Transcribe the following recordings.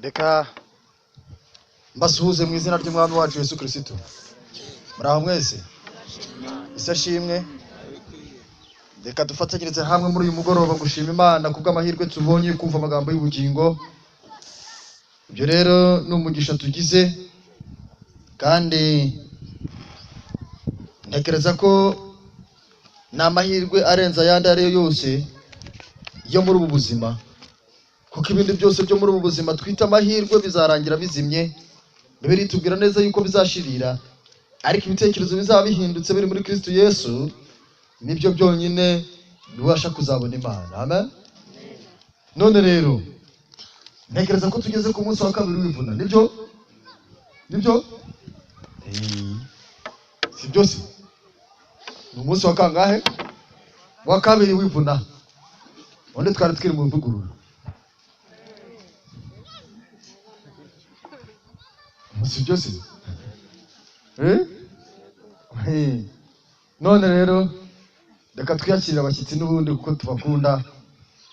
Reka mbasuhuze mu izina ry'umwami wacu Yesu Kristo. Muraho mwese. Isashimwe. Reka dufatanyirize hamwe muri uyu mugoroba gushima Imana kubw'amahirwe tubonye kumva amagambo y'ubugingo. Ibyo rero ni umugisha tugize, kandi ntekereza ko ni amahirwe arenze ayandi ari yo yose yo muri ubu buzima, kuko ibindi byose byo muri ubu buzima twita amahirwe bizarangira bizimye. Bibiri itubwira neza yuko bizashirira, ariko ibitekerezo bizaba bihindutse biri muri Kristo Yesu nibyo byonyine bibasha kuzabona Imana. Amen. None rero ntekereza ko tugeze ku munsi wa kabiri w'ivuna. Nibyo si byose ni umunsi wa kangahe? Wa kabiri w'ivuna. Undi twari twiri mu mvugurura. Si byose none rero reka twiyakirire abashyitsi n'ubundi kuko tubakunda.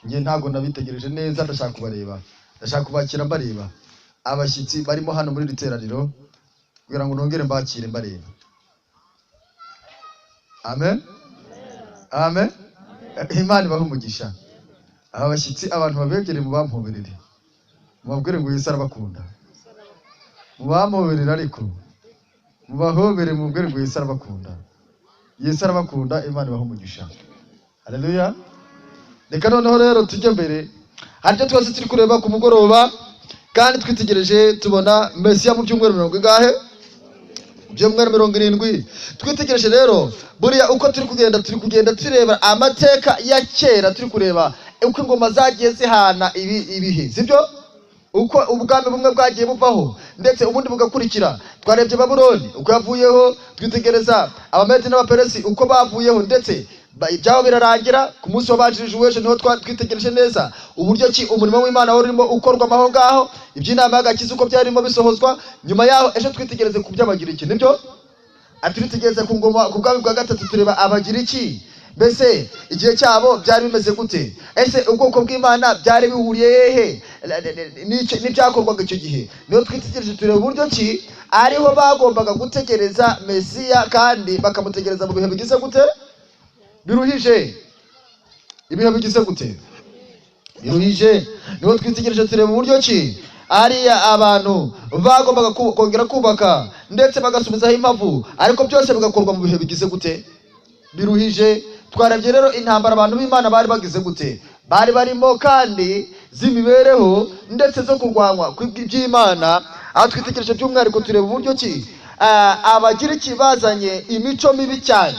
Njye ntabwo nabitegereje neza, ndashaka kubareba, ndashaka kubakira mbareba. Abashyitsi barimo hano muri iri teraniro kugira ngo nongere mbakire mbareba. Amen. Amen. Imana ibahe umugisha. Aba bashyitsi abantu babegereye mu bampoberere, mubabwire ngo Yesu arabakunda. Mubamuhoberera ariko mubahobere mubwire ngo Yesu arabakunda. Yesu arabakunda. Imana ibahe umugisha. Haleluya. Reka noneho rero tujye mbere. Haryo twese turi kureba ku mugoroba, kandi twitegereje tubona Mesiya mu byumweru 70. Byumweru 70. Twitegereje rero buriya uko turi kugenda tureba amateka ya kera, turi kureba uko ingoma zagiye zihana ibihe, sibyo? Uko ubwami bumwe bwagiye buvaho ndetse ubundi bugakurikira. Twarebye Babuloni uko yavuyeho, twitegereza Abamedi n'Abaperesi uko bavuyeho, ndetse byabo birarangira. Ku munsi wabanjirije uw'ejo niho twitegereje neza uburyo ki umurimo w'Imana wari urimo ukorwa aho ngaho, iby'inama y'agakiza uko byarimo bisohozwa. Nyuma yaho ejo twitegereze ku by'Abagiriki, nibyo? Twitegereze ku ngoma, ku bwami bwa gatatu tureba Abagiriki. Mbese igihe cyabo byari bimeze gute? Ese ubwoko bw'Imana byari bihuriye hehe n'ibyakorwaga icyo gihe? Niyo twitegereje tureba uburyo ki ariho bagombaga gutegereza Mesiya, kandi bakamutegereza mu bihe bigize gute? Biruhije. Ibihe bigize gute? Biruhije. Niyo twitegereje tureba uburyo ki ariya abantu bagombaga kongera kubaka ndetse bagasubizaho impavu, ariko byose bigakorwa mu bihe bigize gute? Biruhije. Twarebye rero intambara abantu b'Imana bari bagize gute, bari barimo kandi z'imibereho ndetse zo kurwanywa kw'iby'Imana. Aho twitegereje by'umwihariko tureba uburyo ki Abagiriki bazanye imico mibi cyane,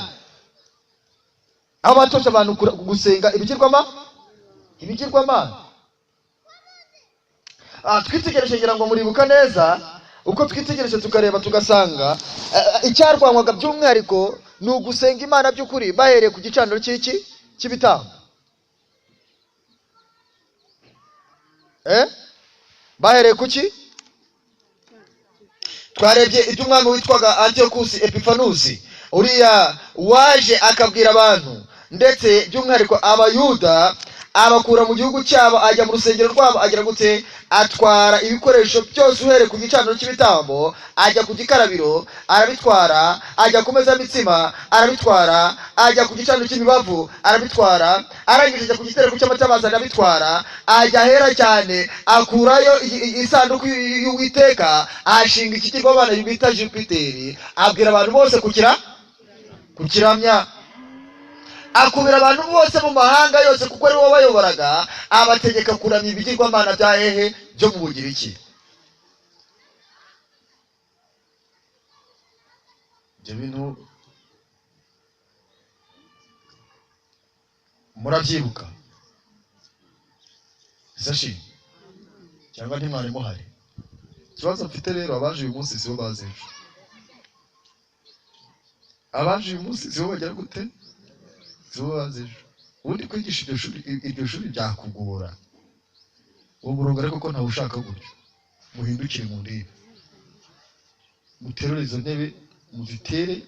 aho batosha abantu gusenga ibigirwamana. Twitegereje ngira ngo muribuka neza uko twitegereje tukareba tugasanga icyarwanywaga by'umwihariko ni ugusenga Imana by'ukuri bahereye ku gicaniro cy'ibitambo. Bahereye kuki? Twarebye iby'umwami witwaga Antiochus Epiphanes, uriya waje akabwira abantu ndetse by'umwihariko Abayuda, abakura mu gihugu cyabo ajya mu rusengero rwabo, agira gute? Atwara ibikoresho byose uhereye ku gicaniro cy'ibitambo, ajya ku gikarabiro arabitwara, ajya ku meza y'imitsima arabitwara, ajya ku gicaniro cy'imibavu arabitwara, arangije ajya ku gitereko cy'amatabaza arabitwara, ajya ahera cyane akurayo isanduku y'Uwiteka, ashinga ikigirwamana bita Jupiteri, abwira abantu bose kukiramya. Akubira abantu bose mu mahanga yose kuko ari wo bayoboraga, abategeka kuramya ibigirwamana bya hehe byo mu Bugiriki. Ibyo bintu murabyibuka sashi cyangwa ntimwari muhari? Ikibazo mfite rero, abaje uyu munsi sibo bazi ejo. Abaje uyu munsi sibo bagera gute? Ubundi kwigisha iryo shuri byakugora. Uwo murongo ariko ko ntawe ushaka gutyo. Muhindukire mu ndebe, muterure izo ntebe muzitere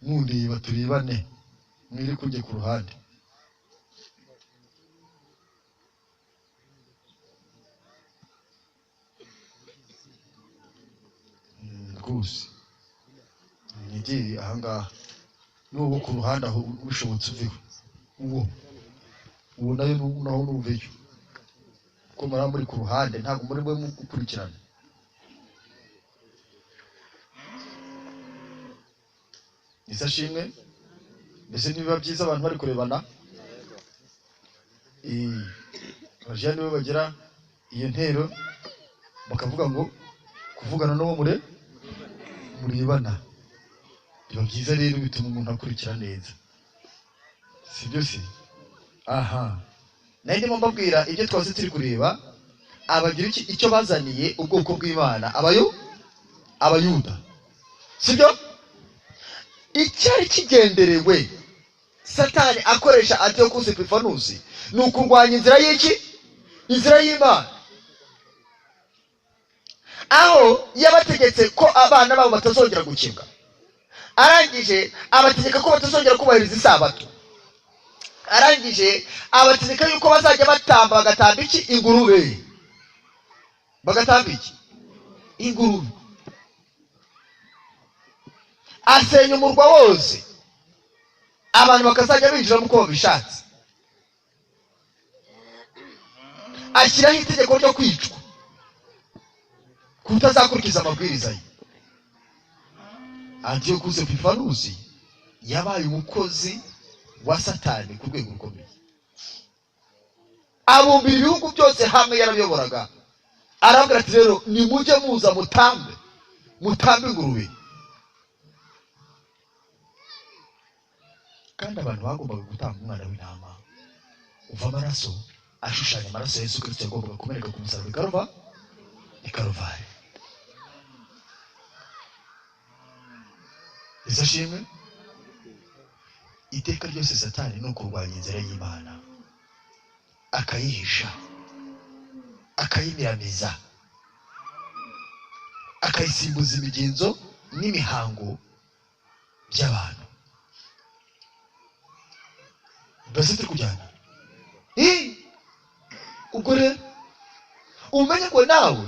mundeba turebane, mwiri kujya ku ruhande. rwose nigiri ahangaha n'uwo ku ruhande aho ubishobotse uveho uwo nayo naho nuveyo ko muri ku ruhande ntabwo muri mwe mukurikirana. Isashimwe mbese nibiba byiza abantu bari kurebana abajene nibo bagira iyo ntero bakavuga ngo kuvugana n'uwo murebana biba byiza rero bituma umuntu akurikira neza sibyo se. Aha ndimo mbabwira ibyo twase turi kureba abagira icyo bazaniye ubwoko bw'Imana abayuda sibyo. Icyari kigenderewe Satani akoresha Antiochus Epiphanes ni ukurwanya inzira inzira y'Imana, aho yabategetse ko abana babo batazongera gukebwa, arangije abategeka ko batazongera kubahiriza isabato, arangije abategeka yuko bazajya batamba bagatamba ingurube, bagatamba ingurube. Asenya umurwa wose abantu bakazajya binjira uko babishatse, ashyiraho itegeko ryo kwicwa kutazakurikiza amabwiriza ye. Antiochus Epiphanes yabaye umukozi wa Satani ku rwego rukomeye, abumbira ibihugu byose hamwe yarabiyoboraga. Arabwira ati rero nimujye muza mutambe ingurube. Kandi abantu bagombaga gutanga umwana w'intama uva amaraso ashushanya amaraso ya Yesu Kristo yagombaga kumeneka ku musaraba i Karuvali. Isashimwe. Iteka ryose Satani no kurwanya inzira y'Imana, akayihisha, akayimiramiza, akayisimbuza imigenzo n'imihango by'abantu. Mbese turi kujyana ubwo rero umenye ngo nawe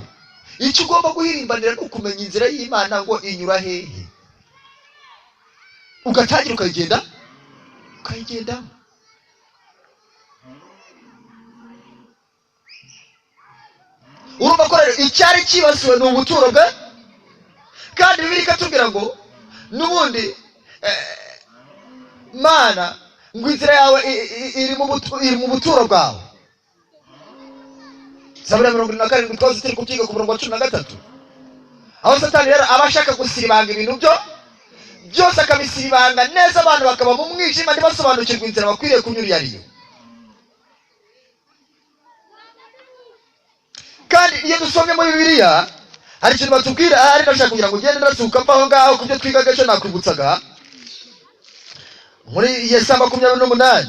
icyo ugomba guhirimbanira ni ukumenya inzira y'Imana ngo inyura hehe, ugatangira ukayigenda. Urumva ko rero icyari kibasiwe ni ubuturo bwe, kandi Bibiliya ikatubwira ngo n'ubundi Mana ngo inzira yawe iri mu buturo bwawe. Zaburi 27 twose turi kubyiga ku murongo wa 13, aho Satani rero aba ashaka gusiribanga ibintu byose akabisiribanga neza, abantu bakaba mu mwijima ntibasobanukirwa inzira bakwiriye kunyura iyo ariyo. Kandi iyo dusomye muri Bibiliya hari ikintu batubwira, ari ndashaka kugira ngo ugende ndasuka mva aho ngaho kubyo twigaga cyo nakwibutsaga muri Yesaya 28,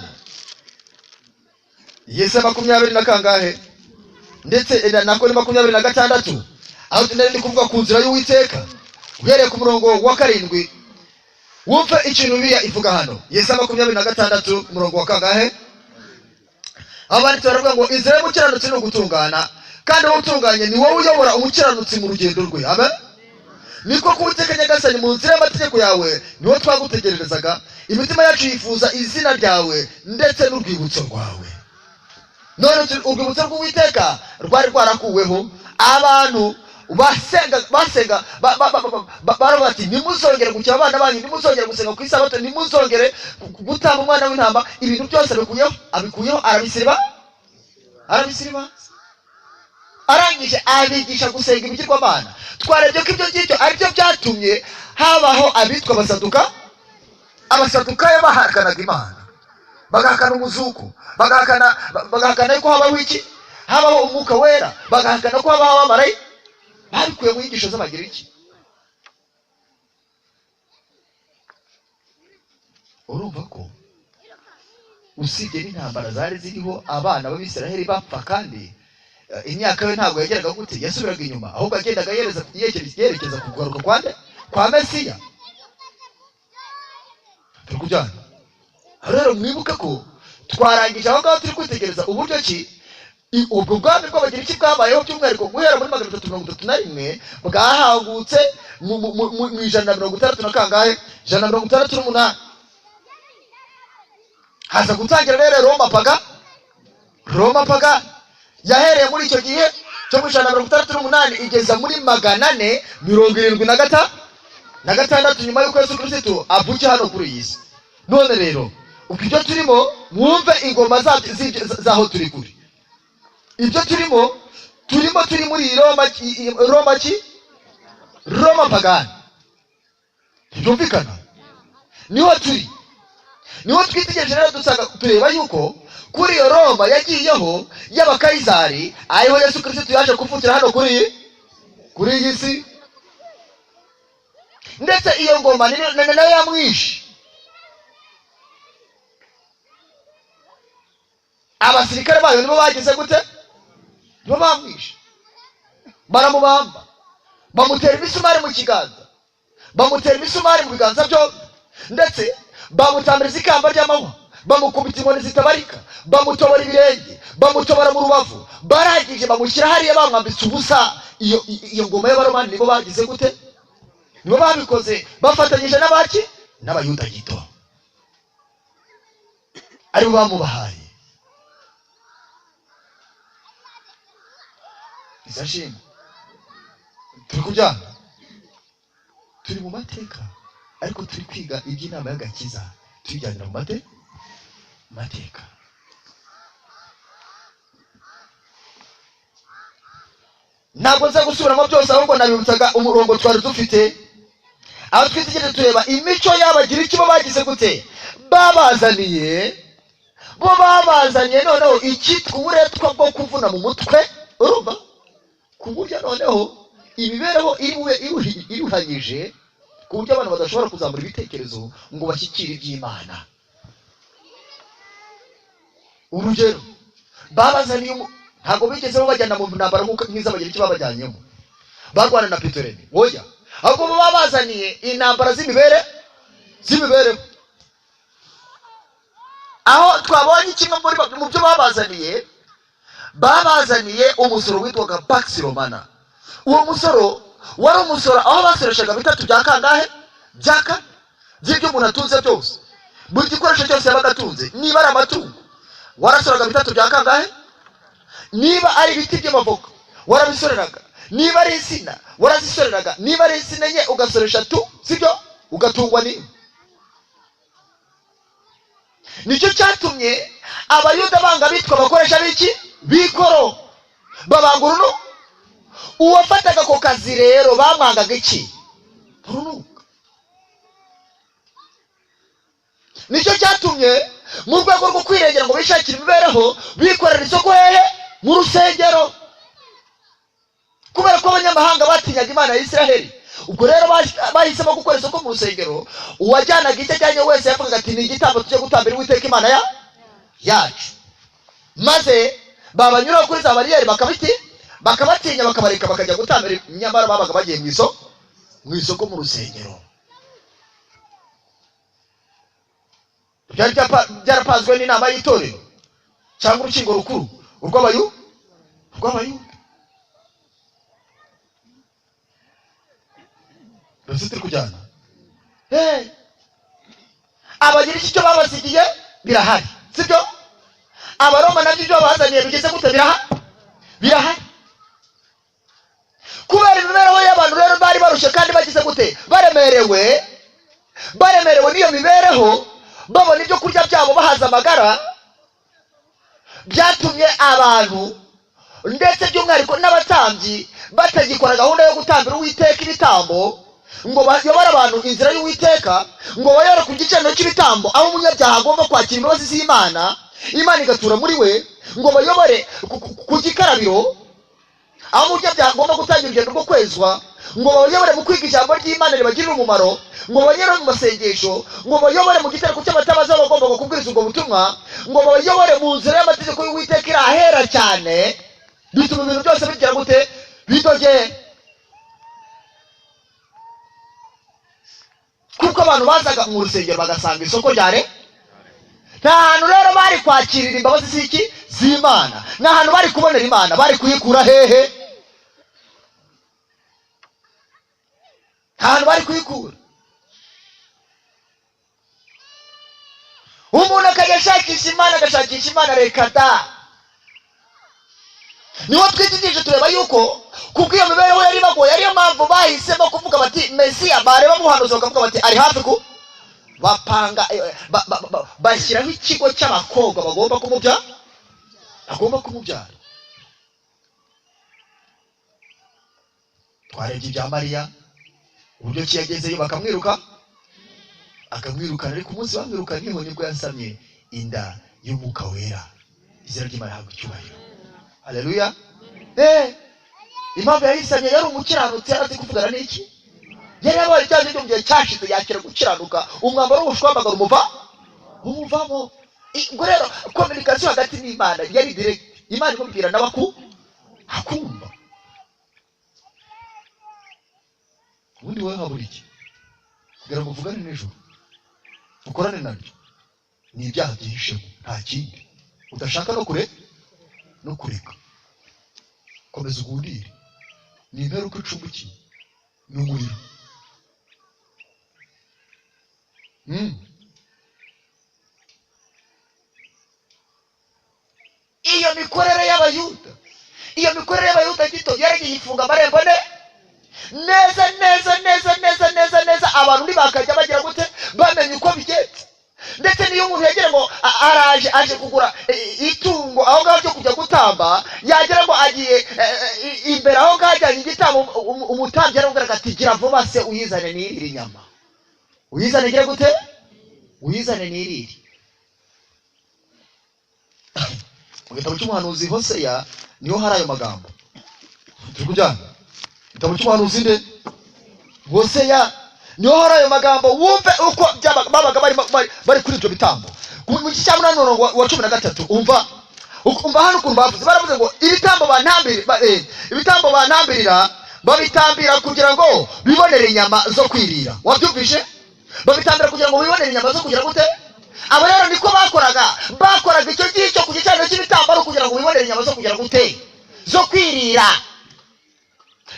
Yesaya 20 na kangahe ndetse nako ni 26, aho ndi kuvuga ku nzira y'Uwiteka uhereye ku murongo wa 7. Wumva ikintu Bibiliya ivuga hano, Yesaya 26 umurongo wa kangahe. Abandi baravuga ngo inzira y'umukiranutsi ni ugutungana, kandi wowe utunganye ni wowe uyobora umukiranutsi mu rugendo rwe. Amen. Niko kuwiteka Nyagasani mu nzira y'amategeko yawe niho twagutegererezaga, imitima yacu yifuza izina ryawe ndetse n'urwibutso rwawe. None urwibutso rw'Uwiteka rwari rwarakuweho, abantu basenga baravuga ati nimuzongere gukira abana banyu, nimuzongere gusenga ku isabato, nimuzongere gutamba umwana w'intama. Ibintu byose abikuyeho arabisiriba, arangije abigisha gusenga ibigirwamana. Twarebye ko ibyo ngibyo aribyo byatumye habaho abitwa abasadukayo bahakanaga Imana, bagahakana umuzuko, bagahakana yuko habaho habaho umwuka wera, bagahakana ko habaho abamarayika. Babikuye mu nyigisho z'Abagiriki. Urumva ko usibye n'intambara zari ziriho abana b'Abisiraheli bapfa, kandi imyaka we ntabwo yageraga gute, yasubiraga inyuma, ahubwo agendaga yerekeza kugaruka kwa Mesiya. Turi kujyana rero, mwibuke ko twarangije aho ngaho turi kwitegereza uburyo ki ubwo bwami bw'Abagiriki bwabayeho, by'umwihariko guhera muri 331 bwahangutse mu ijana na mirongo itandatu na kangahe, ijana na mirongo itandatu n'umunani haza gutangira rero Roma paga yahereye muri icyo gihe cyo mu ijana na mirongo itandatu n'umunani igeza muri 476 nyuma y'uko Yesu Kristo avukiye hano kuri iyi si. None rero uko ibyo turimo mwumve ingoma zaho turi kuri ibyo turi muri Roma pagani. Byumvikana niho twitegereje rero dusanga tureba yuko kuri iyo Roma yagiyeho y'abakayizari ariho Yesu Kristo yaje kuvukira hano kuri iyi si. Ndetse iyo ngoma nayo yamwishe. Abasirikare bayo nibo bagize gute? Nibo bamwishe. Baramubamba, bamutera imisumari mu kiganza, bamutera imisumari mu biganza byo, ndetse bamutambiriza ikamba ry'amahwa, bamukubita inkoni zitabarika, bamutobora ibirenge, bamutobora mu rubavu, barangije bamushyira hariya bamwambitse ubusa. Iyo ngoma y'Abaromani nibo bagize gute? Nibo babikoze bafatanyije n'Abayuda gito, aribo bamubahaye. Izashima turi kujyana, turi mu mateka, ariko turi kwiga iby'inama y'agakiza tujyanira mu mateka. Ntabwo nza gusubiramo byose, ahubwo nabibutsaga umurongo twari dufite aho twitegereje tureba imico y'abagira ikibo bagize gute? Babazaniye noneho icyitwa uburetwa bwo kuvuna mu mutwe, urumva, ku buryo noneho imibereho iruhanyije, ku buryo abantu badashobora kuzamura ibitekerezo ngo bashyikire iby'Imana. Urugero, babazaniye ntabwo bigeze bajyana mu ntambara nk'iz'abagira icyo babajyanyemo barwana na Pitolemeye, oya, ahubwo babazaniye intambara z'imibereho. Aho twabonye kimwe mu byo babazaniye umusoro witwaga Pax Romana. Uwo musoro wari umusoro aho basoreshaga bitatu bya kangahe? By'ibyo umuntu atunze byose, buri gikoresho cyose yabaga atunze. Niba ari amatungo warasoraga bitatu bya kangahe? Niba ari ibiti by'amavoka warabisoreraga, niba ari insina warazisoreraga, niba ari insina enye ugasoresha sibyo, ugatungwa n'imwe. Nicyo cyatumye Abayuda banga bitwa bakoresha bikoro, babanga uwafataga ako kazi rero bamwangaga iki? Urunuka. Nicyo cyatumye mu rwego rwo kwirengera ngo bishakire imibereho bikorera isoko hehe? Mu rusengero, kubera ko abanyamahanga batinyaga Imana ya Isiraheli. Ubwo rero bahisemo gukora isoko mu rusengero. Uwajyanaga icyo ajyanye wese yavugaga ati ni igitambo tujye gutambira Uwiteka Imana yacu. Maze babanyuraho kuri za bariyeri bakabatinya bakabareka bakajya gutambira, nyamara babaga bagiye mu isoko mu rusengero. Byari byarapanzwe n'inama y'itorero cyangwa urukingo rukuru urw'Abayuda. Turi kujyana. Abagira icyo babasigiye birahari, sibyo? Abaroma nabyo ibyo bazaniye bigeze gute? Birahari. Kubera imibereho y'abantu rero bari barushe kandi bagize gute? Baremerewe n'iyo mibereho, babona ibyo kurya byabo bahaza amagara, byatumye abantu ndetse by'umwihariko n'abatambyi batagikora gahunda yo gutambira Uwiteka ibitambo, ngo bayobore abantu inzira y'Uwiteka, ngo bayobore ku gicaniro cy'ibitambo aho umunyabyaha agomba kwakira imbabazi z'Imana, Imana igatura muri we, ngo bayobore ku gikarabiro aho umunyabyaha agomba gutangira urugendo rwo kwezwa, ngo bayobore mu kwiga ijambo ry'Imana ribagirira umumaro, ngo bayobore mu masengesho, ngo bayobore mu gitereko cy'amatabaza aho bagomba kubwiriza ubwo butumwa, ngo bayobore mu nzira y'amategeko y'Uwiteka iri ahera cyane. Bituma ibintu byose bigira gute? Bitogeye. Kuko abantu bazaga mu rusengero bagasanga isoko ryare. Nta hantu rero bari kwakirira imbabazi z'Imana, nta hantu bari kubonera Imana, bari kuyikura hehe? ahantu bari kuyikura. Umuntu akayashakisha Imana reka da. Niho twitijije tureba yuko kuko iyo mibereho yari bagoye, ariyo mpamvu bahisemo kuvuga bati Mesiya, bareba muhanuzi bakavuga bati ari hafi ku bapanga bashyiraho ikigo cy'abakobwa bagomba kumubyara. Twarebye ibya Mariya uburyo ki yagezeyo akamwirukana, ariko umunsi bamwirukana niho nibwo yasamye inda y'Umwuka Wera. Izina ry'Imana rihabwe icyubahiro. Haleluya. Impamvu yahisamye yari umukiranutsi, yarazi kuvugana n'iki, yari yabaye cyaje cyo mu gihe cyashize yakira gukiranuka, umwambaro w'ubushwambagara umuvamo. Ubwo rero communication hagati n'Imana yari direct. Imana imubwira akumva. Ubundi wowe habura iki kugira ngo uvugane n'ijuru ukorane nabyo? Ni ibyaha byihishemo, nta kindi. Udashaka no kureka, komeza ugundire. Ni imperuka icumbukiye, ni umuriro. Iyo mikorere y'Abayuda gito yaragiye ifunga amarembo neza. Abantu ntibakajya bagira gute bamenye uko bigenze. Ndetse niyo umuntu yagera ngo aje kugura itungo aho ngaho cyo kujya gutamba, yagera ngo agiye imbere aho ngaho ajyanye igitambo, umutambyi aramubwira ati gira vuba se uyizane n'iriri nyama. Uyizane gira gute? Uyizane n'iriri. Mu gitabo cy'umuhanuzi Hoseya niho hari ayo magambo. Turi kujyana igitabo cy'umuhanuzi nde Hoseya, niho hari ayo magambo. Wumve uko babaga bari kuri ibyo bitambo. Mu gice cya 8 wa 13 umva hano ukuntu bavuze. Baravuze ngo ibitambo bantambirira babitambira kugira ngo bibonere inyama zo kwirira. Wabyumvise? Babitambira kugira ngo bibonere inyama zo kugira gute? Abo rero niko bakoraga icyo gihe ku gicaniro cy'ibitambaro kugira ngo bibonere inyama zo kugira gute? Zo kwirira.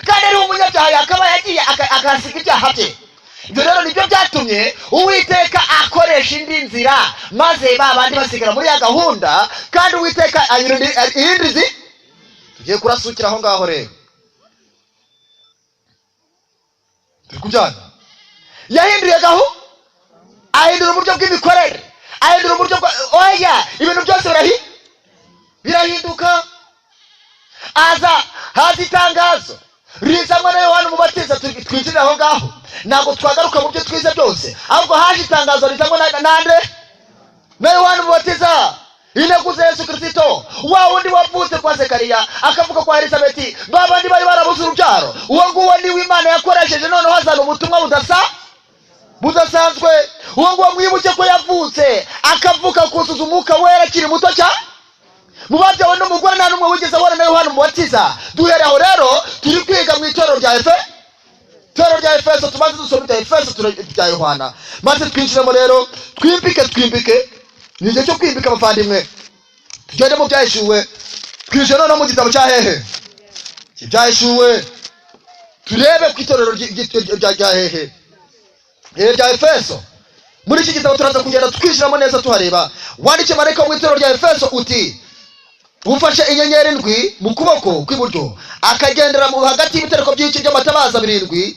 Kandi ari umunyabyaha yakaba yagiye akasiga ibyaha bye. Ibyo rero nibyo byatumye Uwiteka akoresha indi nzira, maze babandi basigara muri ya gahunda, kandi Uwiteka iyindi tugiye kurasukira aho ngaho rero. Turi kujyana. Yahinduye ahindura uburyo bw'imikorere, ahindura uburyo ibintu byose birahinduka. haza itangazo rizanwa na Yohana Umubatiza. Twinjira aho ngaho, ntabwo twagaruka mu byo twize byose, ahubwo haje itangazo rizanwa na Yohana Umubatiza. Inaguze Yesu Kristo, wa wundi wavutse kwa Zekariya akavuga kwa Elizabeti, babandi bari barabuze urubyaro. Uwo nguwo ni w'Imana yakoresheje, noneho hazana ubutumwa budasanzwe. Uwo nguwo mwibuke ko yavutse akavuka kuzuza Umwuka Wera akiri muto cyane. Mu babyawe n'umugore nta n'umwe wigeze abona na Yohana Umubatiza. Duhere aho rero turi kwiga mu itorero rya Efeso. Tumaze dusoma ibya Efeso bya Yohana, maze twinjiremo rero twimbike. Ni igihe cyo kwimbika abavandimwe. Tugende mu byahishuwe. Twinjire noneho mu gitabo cya hehe ibyahishuwe, turebe ku itorero rya hehe rya Efeso. Muri iki gitabo turaza kugenda twinjiramo neza tuhareba. Wandike marayika mu itorero rya Efeso uti, ufashe inyenyeri 7 mu kuboko kw'iburyo, akagendera mu hagati y'ibitereko byinshi by'amatabaza 7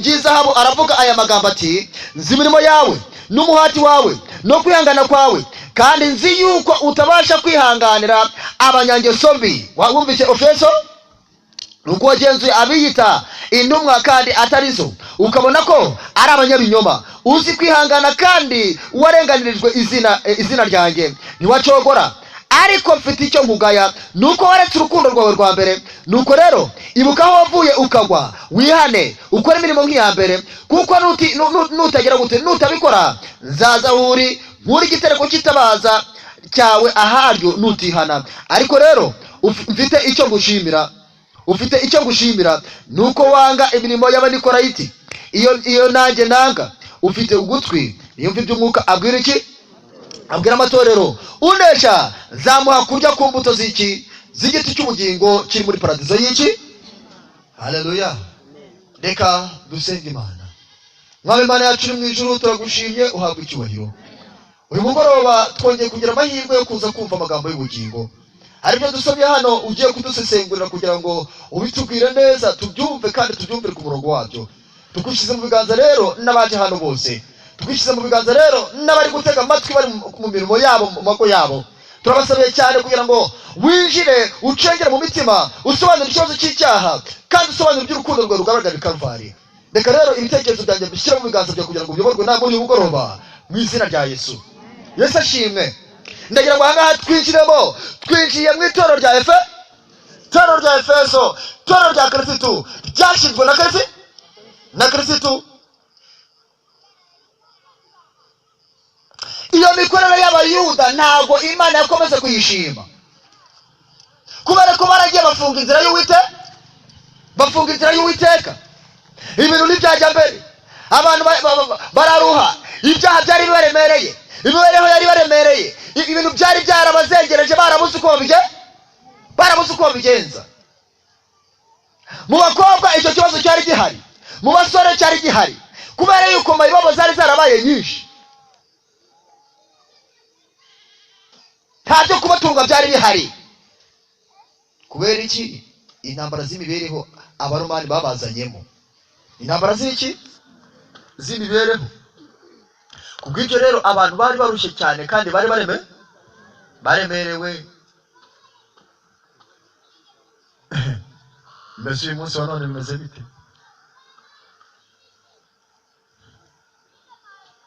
by'izahabu, aravuga aya magambo ati, nzi imirimo yawe n'umuhati wawe no kwihangana kwawe, kandi nzi yuko utabasha kwihanganira abanyangeso mbi. Wumvise Efeso? Nuko wagenzuye abiyita intumwa kandi atarizo, ukabona ko ari abanyabinyoma. Uzi kwihangana kandi warenganirijwe izina ryanjye, ntiwacogora. Ariko mfite icyo nkugaya, nuko waretse urukundo rwawe rwa mbere. Nuko rero ibuka aho wavuye ukagwa, wihane ukora imirimo nk'iya mbere. Kuko nutagira gute, nutabikora, nzaza uri nkuri igitereko cy'itabaza cyawe aharyo nutihana. Ariko rero ufite icyo ngushimira, nuko wanga imirimo y'Abanikorayiti, iyo nanjye nanga. Ufite ugutwi niyumva iby'Umwuka abwira iki? Abwira amatorero. Unesha zamuha kurya ku mbuto z'igiti cy'ubugingo kiri muri paradizo y'iki? Haleluya. reka dusenge Imana. Mwami Imana yacu uri mu ijuru, turagushimye, uhabwa icyubahiro. Uyu mugoroba twongeye kugira amahirwe yo kuza kumva amagambo y'ubugingo. Aribyo dusomye hano ugiye kudusesengurira kugira ngo ubitubwire neza, tubyumve kandi tubyumvire ku murongo wabyo. Tukwishyize mu biganza rero n'abaje hano bose. Tukwishyize mu biganza rero n'abari gutega amatwi bari mu mirimo yabo, mu mago yabo. Turabasabiye cyane kugira ngo winjire, ucengere mu mitima, usobanure ikibazo cy'icyaha kandi usobanure iby'urukundo rwawe rugaragara i Kalvari. Reka rero ibitekerezo byanjye bishyire mu biganza byawe kugira ngo uyoborwe nawe muri uyu mugoroba mu izina rya Yesu. Yesu ashimwe. Ndagira ngo ahangaha twinjiye mu itorero rya itorero rya Efeso, itorero rya Kristo ryashyizwe na Kristo. Iyo mikorere y'abayuda ntabwo Imana yakomeze kuyishima, kubera ko baragiye bafunga inzira y'Uwiteka. Ibintu ntibyajya mbere, abantu bararuha, ibyaha byari bibaremereye, imibereho yari baremereye, ibintu byari byarabazengereje, barabuze uko babigenza. Mu bakobwa icyo kibazo cyari gihari, mu basore cyari gihari, kubera yuko mayibobo zari zarabaye nyinshi, nta byo kubatunga byari bihari. Kubera iki? Intambara z'imibereho abaromani babazanyemo. Intambara z'imibereho. Kubw'ibyo rero abantu bari barushye cyane kandi bari baremerewe. Mbese uyu munsi wa none bimeze bite?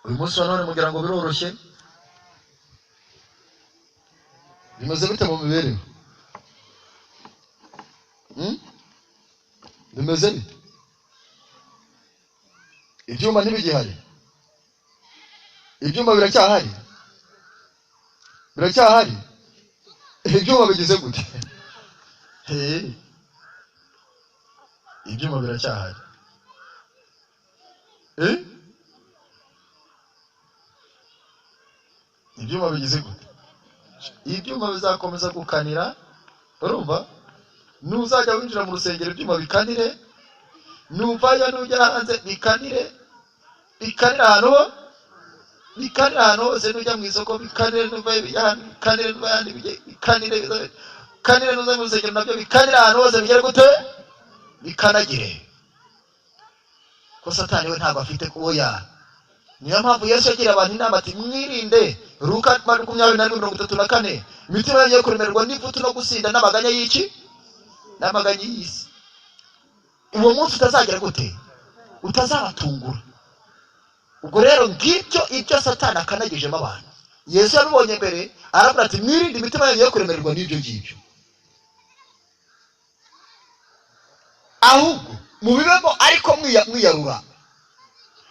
Uyu munsi wa none mugira ngo biroroshye? Bimeze bite mu mibereho? Bimeze bite? Ibyuma ntibigihari? Ibyuma biracyahari? Ibyuma bigize gute? Ibyuma biracyahari. Ibyuma bigize gute? Ibyuma bizakomeza gukanira. Urumva? Nuzajya winjira mu rusengero ibyuma bikanire, nuvayo nujya hanze bikanire ahantu hose, nujya mu isoko bikanire, nuvayo bikanire, bikanire, nuza mu rusengero nabyo bikanire ahantu hose, bigere gute? Bikanagire. Ko Satani we ntabwo afite kuboya. Niyo mpamvu Yesu yagira abantu inama ati mwirinde. Luka 20:34, imitima yanyu yo kuremererwa n'ivutu no gusinda n'amaganya y'iki? N'amaganya y'isi. Uwo munsi utazagera gute? Utazabatungura. Ubwo rero ngibyo ibyo Satani akanagijemo abantu. Yesu yabibonye mbere, aravuga ati mwirinde imitima yanyu yo kuremererwa n'ibyo ngibyo. Ahubwo mubibemo ariko mwiyarura.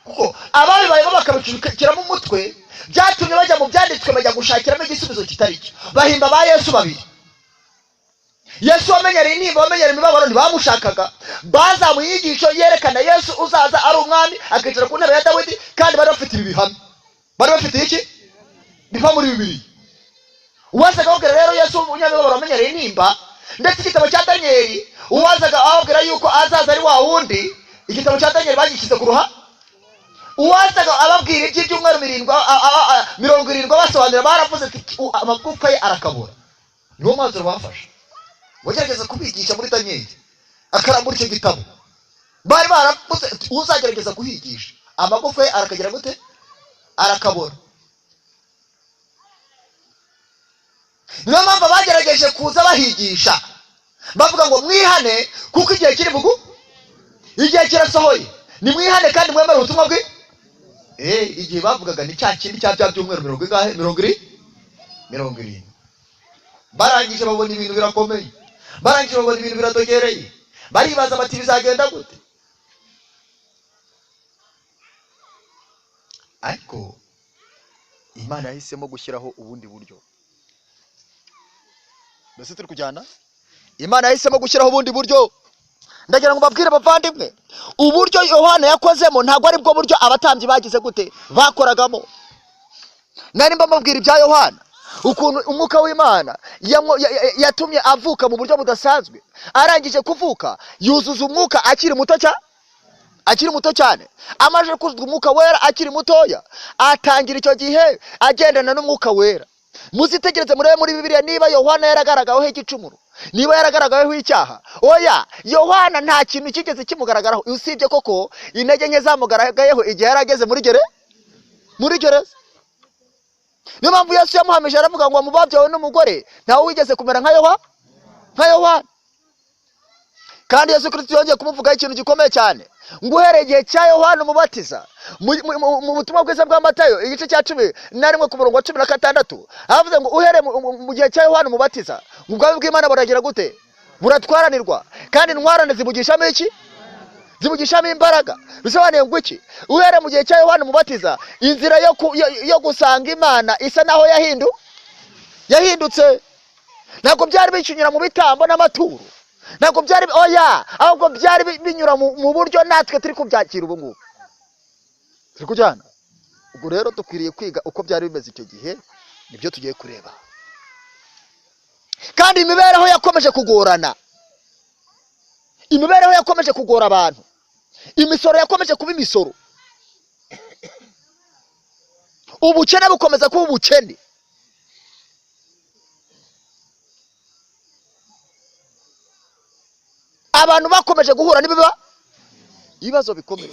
Kuko ababibayemo bakabicukiramo umutwe, byatumye bajya mu byanditswe bajya gushakiramo igisubizo kitari cyo. Bahimba ba Yesu babiri. Yesu wamenyereye intimba, wamenyereye imibabaro, ntibamushakaga. Bazamuye inyigisho yerekana Yesu uzaza ari umwami, akicara ku ntebe ya Dawidi, kandi bari bafite ibi bihamya. Bari bafite iki? Biva muri Bibiliya. Uwazaga ababwira rero Yesu umunyamibabaro wamenyereye intimba, ndetse igitabo cya Danieli, uwazaga ababwira yuko azaza ari wa wundi, igitabo cya Danieli bagishyize ku ruhande. Uwazaga ababwira iby'ibyumweru 70 basobanura, baravuze ati amagufwa ye arakabura. Niwo mwanzuro bafashe. Wagerageza kubigisha muri Danieli, akarambura icyo gitabo. Bari baravuze uzagerageza kuhigisha, amagufwa ye arakagira gute? Arakabura. Niyo mpamvu bagerageje kuza bahigisha, bavuga ngo mwihane kuko igihe kiri bugu, igihe kirasohoye, ni mwihane kandi mwemere ubutumwa bwe. Igihe bavugaga ni cya kindi cya byumweru 70. Barangije babona ibintu birakomeye, barangije babona ibintu biradogereye, baribaza bati bizagenda gute? Ariko Imana yahisemo gushyiraho ubundi buryo. Mbese turi kujyana? Imana yahisemo gushyiraho ubundi buryo. Ndagira ngo mbabwire bavandimwe, uburyo Yohana yakozemo ntabwo ari bwo buryo abatambyi bagize gute bakoragamo. Nari mbabwira ibya Yohana, ukuntu umwuka w'Imana yatumye avuka mu buryo budasanzwe. Arangije kuvuka yuzuza umwuka akiri muto akiri muto cyane, amaze kuzwa umwuka wera akiri mutoya, atangira icyo gihe agendana n'umwuka wera. Muzitegereze murebe muri Bibiliya niba Yohana yaragaragaweho igicumuro, niba yaragaragaweho icyaha. Oya, Yohana nta kintu kigeze kimugaragaraho, usibye koko intege nke zamugaragayeho igihe yarageze muri gereza. Niyo mpamvu Yesu yamuhamije aravuga ngo mubabyawe n'umugore ntawe wigeze kumera nka Yohana. Kandi Yesu Kristo yongeye kumuvugaho ikintu gikomeye cyane, ngo uhereye igihe cya Yohana umubatiza mu butumwa bwiza bwa Matayo igice cya 11 ku murongo wa 16, avuze ngo uhereye mu gihe cya Yohana umubatiza ngo ubwami bw'Imana buragira gute? Buratwaranirwa, kandi intwarane zibugishamo iki? Zibugishamo imbaraga. Bisobanuye ngo iki? Uhereye mu gihe cya Yohana umubatiza inzira yo gusanga Imana isa naho yahindutse. Ntabwo byari bicunyura mu bitambo n'amaturo, ntabwo byari ahubwo byari binyura mu buryo natwe turi kubyakira ubu ngubu. Turi kujyana. Ubwo rero dukwiriye kwiga uko byari bimeze icyo gihe, nibyo tugiye kureba. Kandi imibereho yakomeje kugorana, imibereho yakomeje kugora abantu, imisoro yakomeje kuba imisoro, ubukene bukomeza kuba ubukene. Abantu bakomeje guhura ibibazo bikomeye.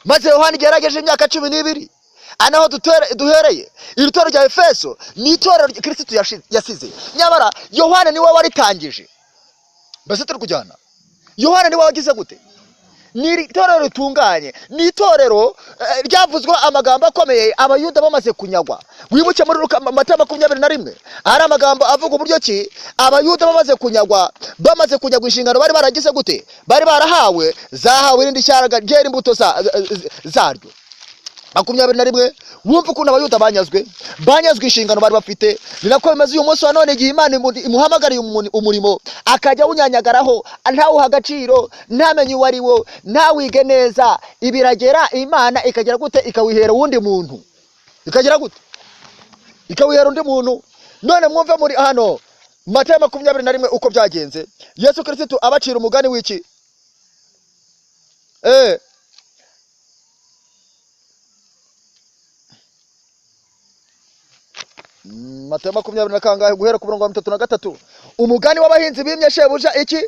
Maze Yohana yagerageje imyaka 12, anaho duhereye iri torero rya Efeso ni itorero Kristo yasize. Nyabara Yohana niwe waritangije. Base turi kujyana. Yohana niwe wagize gute? Ni itorero ritunganye, ni itorero ryavuzwe amagambo akomeye abayuda bamaze kunyagwa. Wibuke muri Matayo 21 ari amagambo avuga uburyo ki abayuda bamaze kunyagwa inshingano bari baragize gute? Bari barahawe, zahawe irindi cyaraga ryera imbuto zaryo. 21 wumva ukuntu abayuda banyazwe inshingano bari bafite. Ni nako bimeze uyu munsi wa none, igihe Imana imuhamagariye umurimo akajya wunyanyagaraho, ntawuha agaciro, ntamenye uwo ari wo, ntawige neza, ibiragera Imana ikagira gute? Ikawihera uwundi muntu. Ikagira gute? Ikawihera undi muntu. None mwumve muri hano Matayo 21 uko byagenze. Yesu Kristo abacira umugani w'iki? Matayo 20 kangahe guhera ku murongo wa 33. Umugani w'abahinzi bimye shebuja iki?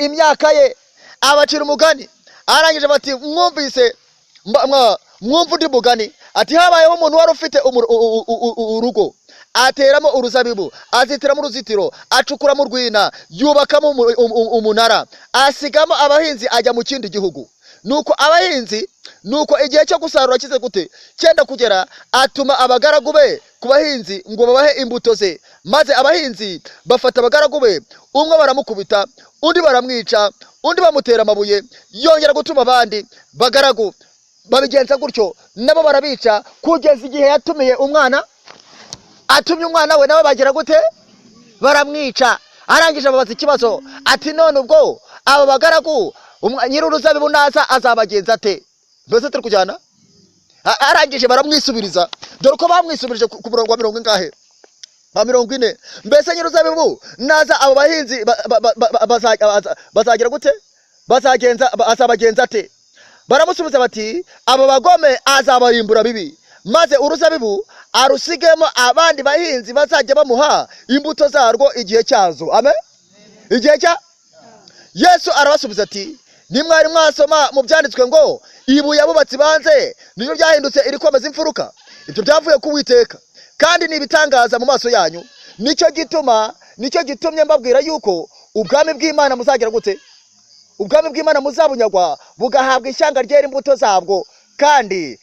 Imyaka ye. Abacira umugani. Arangije bati mwumvise mwumva undi mugani. Ati habayeho umuntu wari ufite urugo, ateramo uruzabibu, azitiramo uruzitiro, acukuramo urwina, yubakamo umunara, asigamo abahinzi ajya mu kindi gihugu. Nuko igihe cyo gusarura kize gute? Cyenda kugera, atuma abagaragu be ku bahinzi ngo babahe imbuto ze. Maze abahinzi bafata abagaragu be, umwe baramukubita, undi baramwica, undi bamutera amabuye, yongera gutuma abandi bagaragu babigenza gutyo, nabo barabica, kugeza igihe yatumiye umwana. Atumye umwana we nawe bagira gute? Baramwica. Arangije ababaza ikibazo ati none ubwo aba bagaragu nyir'uruzabibu naza azabagenza ate? Mbese turi kujyana. Arangije baramwisubiriza. Dore ko bamwisubirije ku murongo wa 40 ngahe? 40. Mbese nyir'uruzabibu naza abo bahinzi bazagira gute? Azabagenza ate? Baramusubiza bati abo bagome azabarimbura bibi, maze uruzabibu arusigemo abandi bahinzi bazajya bamuha imbuto zarwo igihe cyazo. Amen. Igihe cya Yesu arabasubiza ati nimwari mwasoma mu byanditswe ngo ibuye abubatsi banze niyo byahindutse irikomeza imfuruka. Ibyo byavuye ku Uwiteka kandi nibitangaza mu maso yanyu. Nicyo gitumye mbabwira yuko ubwami bw'Imana muzagira gute? Ubwami bw'Imana muzabunyagwa bugahabwa ishyanga ryera imbuto zabwo, kandi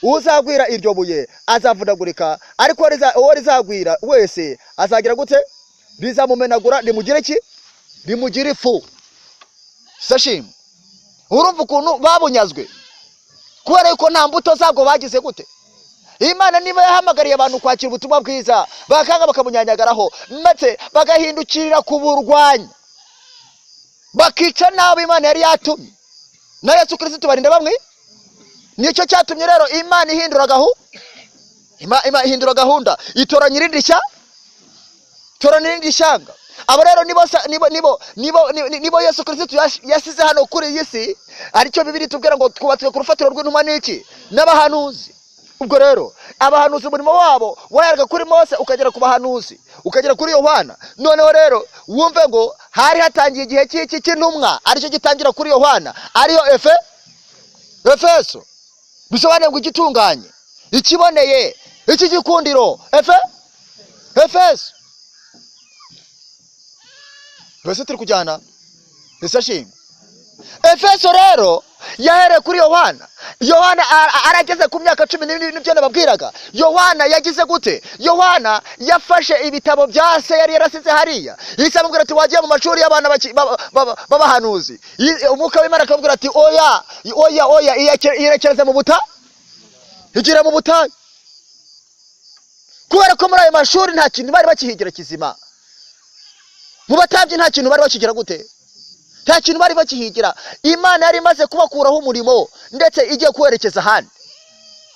uzagwira iryo buye azavunagurika, ariko uwo rizagwira wese azagira gute? Rizamumenagura rimugire iki? Rimugire ifu. Sashim, urumva ukuntu babunyazwe kubera yuko nta mbuto zabwo bagize gute? Imana niba yahamagariye abantu kwakira ubutumwa bwiza bakanga bakabunyanyagaraho, ndetse bagahindukirira kuburwanya, bakica nabi Imana yari yatumye. Na Yesu Kristo tubarinde bamwe. Nicyo cyatumye rero Imana ihindura gahunda, itoranya irindi tora n'irindi shyanga. Abo rero nibo Yesu Kristo yasize hano kuri iyi si, aricyo Bibiri tubwira ngo twubatswe ku rufatiro rw'intumwa n'iki n'abahanuzi. Ubwo rero abahanuzi umurimo wabo waheraga kuri Mose ukagera ku bahanuzi ukagera kuri Yohana. Noneho rero wumve ngo hari hatangiye igihe cy'iki cy'intumwa, aricyo gitangira kuri Yohana, ariyo Efeso. Bisobanuye ngo igitunganye, ikiboneye, iki gikundiro, Efeso. Bose turi kujyana bisashimwe. Efeso rero yahereye kuri Yohana. Yohana arageze ku myaka 12 n'ibyo nababwiraga. Yohana yagize gute? Yohana yafashe ibitabo bya se yari yarasize hariya. Yise amubwira ati wagiye mu mashuri y'abana b'abahanuzi. Umwuka w'Imana akamubwira ati oya iyerekeze mu buta. Igira mu butayu. Kubera ko muri ayo mashuri nta kintu bari bakihigira kizima. Mu batambyi nta kintu bari bakigira gute? Nta kintu bari bakihigira. Imana yari imaze kubakuraho umurimo ndetse igiye kwerekeza ahandi.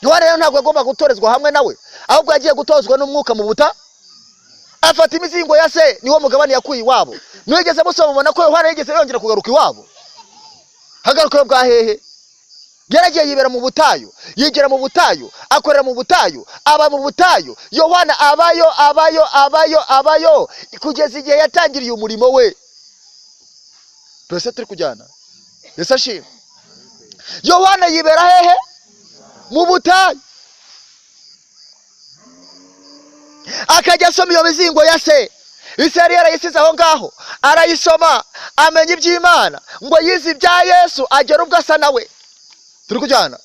Yohana rero ntabwo agomba gutorezwa hamwe nawe, ahubwo yagiye gutozwa n'umwuka mu buta. Afata imizingo ya se, niwo mugabane yakuye iwabo. Mwigeze musoma mubona ko Yohana yigeze yongera kugaruka iwabo? Hagaruka bwa hehe? Yaragiye yibera mu butayu, yigira mu butayu, akorera mu butayu, aba mu butayu. Yohana abayo kugeza igihe yatangiriye umurimo we. Twese turi kujyana. Yesu ashimwe. Yohana yibera hehe? Mu butayu. Akajya asoma iyo mizingo ya se. Isi yari yarayisize aho ngaho, arayisoma, amenya iby'Imana, ngo yize ibya Yesu agera ubwo asa nawe. Turi kujyana.